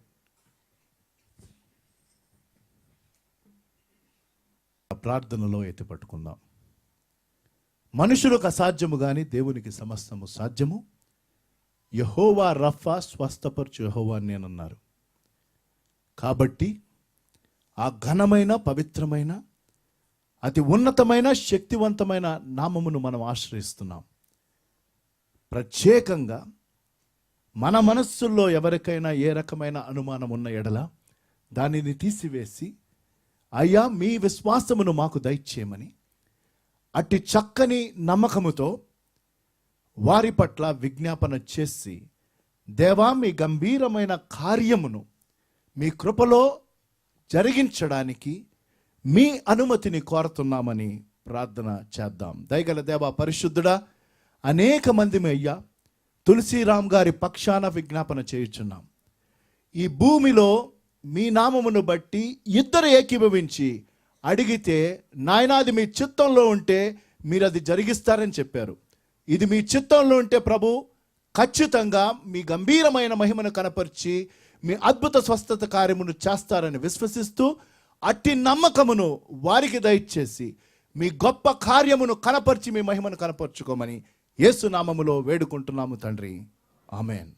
ప్రార్థనలో ఎత్తిపట్టుకుందాం. మనుషులకు అసాధ్యము గాని దేవునికి సమస్తము సాధ్యము. యెహోవా రఫా, స్వస్థపరచు యెహోవా నేనన్నారు. కాబట్టి ఆ ఘనమైన, పవిత్రమైన, అతి ఉన్నతమైన, శక్తివంతమైన నామమును మనం ఆశ్రయిస్తున్నాం. ప్రత్యేకంగా మన మనస్సుల్లో ఎవరికైనా ఏ రకమైన అనుమానం ఉన్న ఎడల దానిని తీసివేసి, అయ్యా మీ విశ్వాసమును మాకు దయచేయమని అట్టి చక్కని నమ్మకముతో వారి పట్ల విజ్ఞాపన చేసి, దేవా మీ గంభీరమైన కార్యమును మీ కృపలో జరిగించడానికి మీ అనుమతిని కోరుతున్నామని ప్రార్థన చేద్దాం. దయగల దేవా, పరిశుద్ధుడా, అనేక మంది అయ్యా తులసిరామ్ గారి పక్షాన విజ్ఞాపన చేయుచున్నాం. ఈ భూమిలో మీ నామమును బట్టి ఇద్దరు ఏకీభవించి అడిగితే, నాయనాది మీ చిత్తంలో ఉంటే మీరు అది జరిగిస్తారని చెప్పారు. ఇది మీ చిత్తంలో ఉంటే ప్రభు, ఖచ్చితంగా మీ గంభీరమైన మహిమను కనపరిచి మీ అద్భుత స్వస్థత కార్యమును చేస్తారని విశ్వసిస్తూ అట్టి నమ్మకమును వారికి దయచేసి మీ గొప్ప కార్యమును కనపరిచి మీ మహిమను కనపరుచుకోమని యేసు నామములో వేడుకుంటున్నాము తండ్రి, ఆమేన్.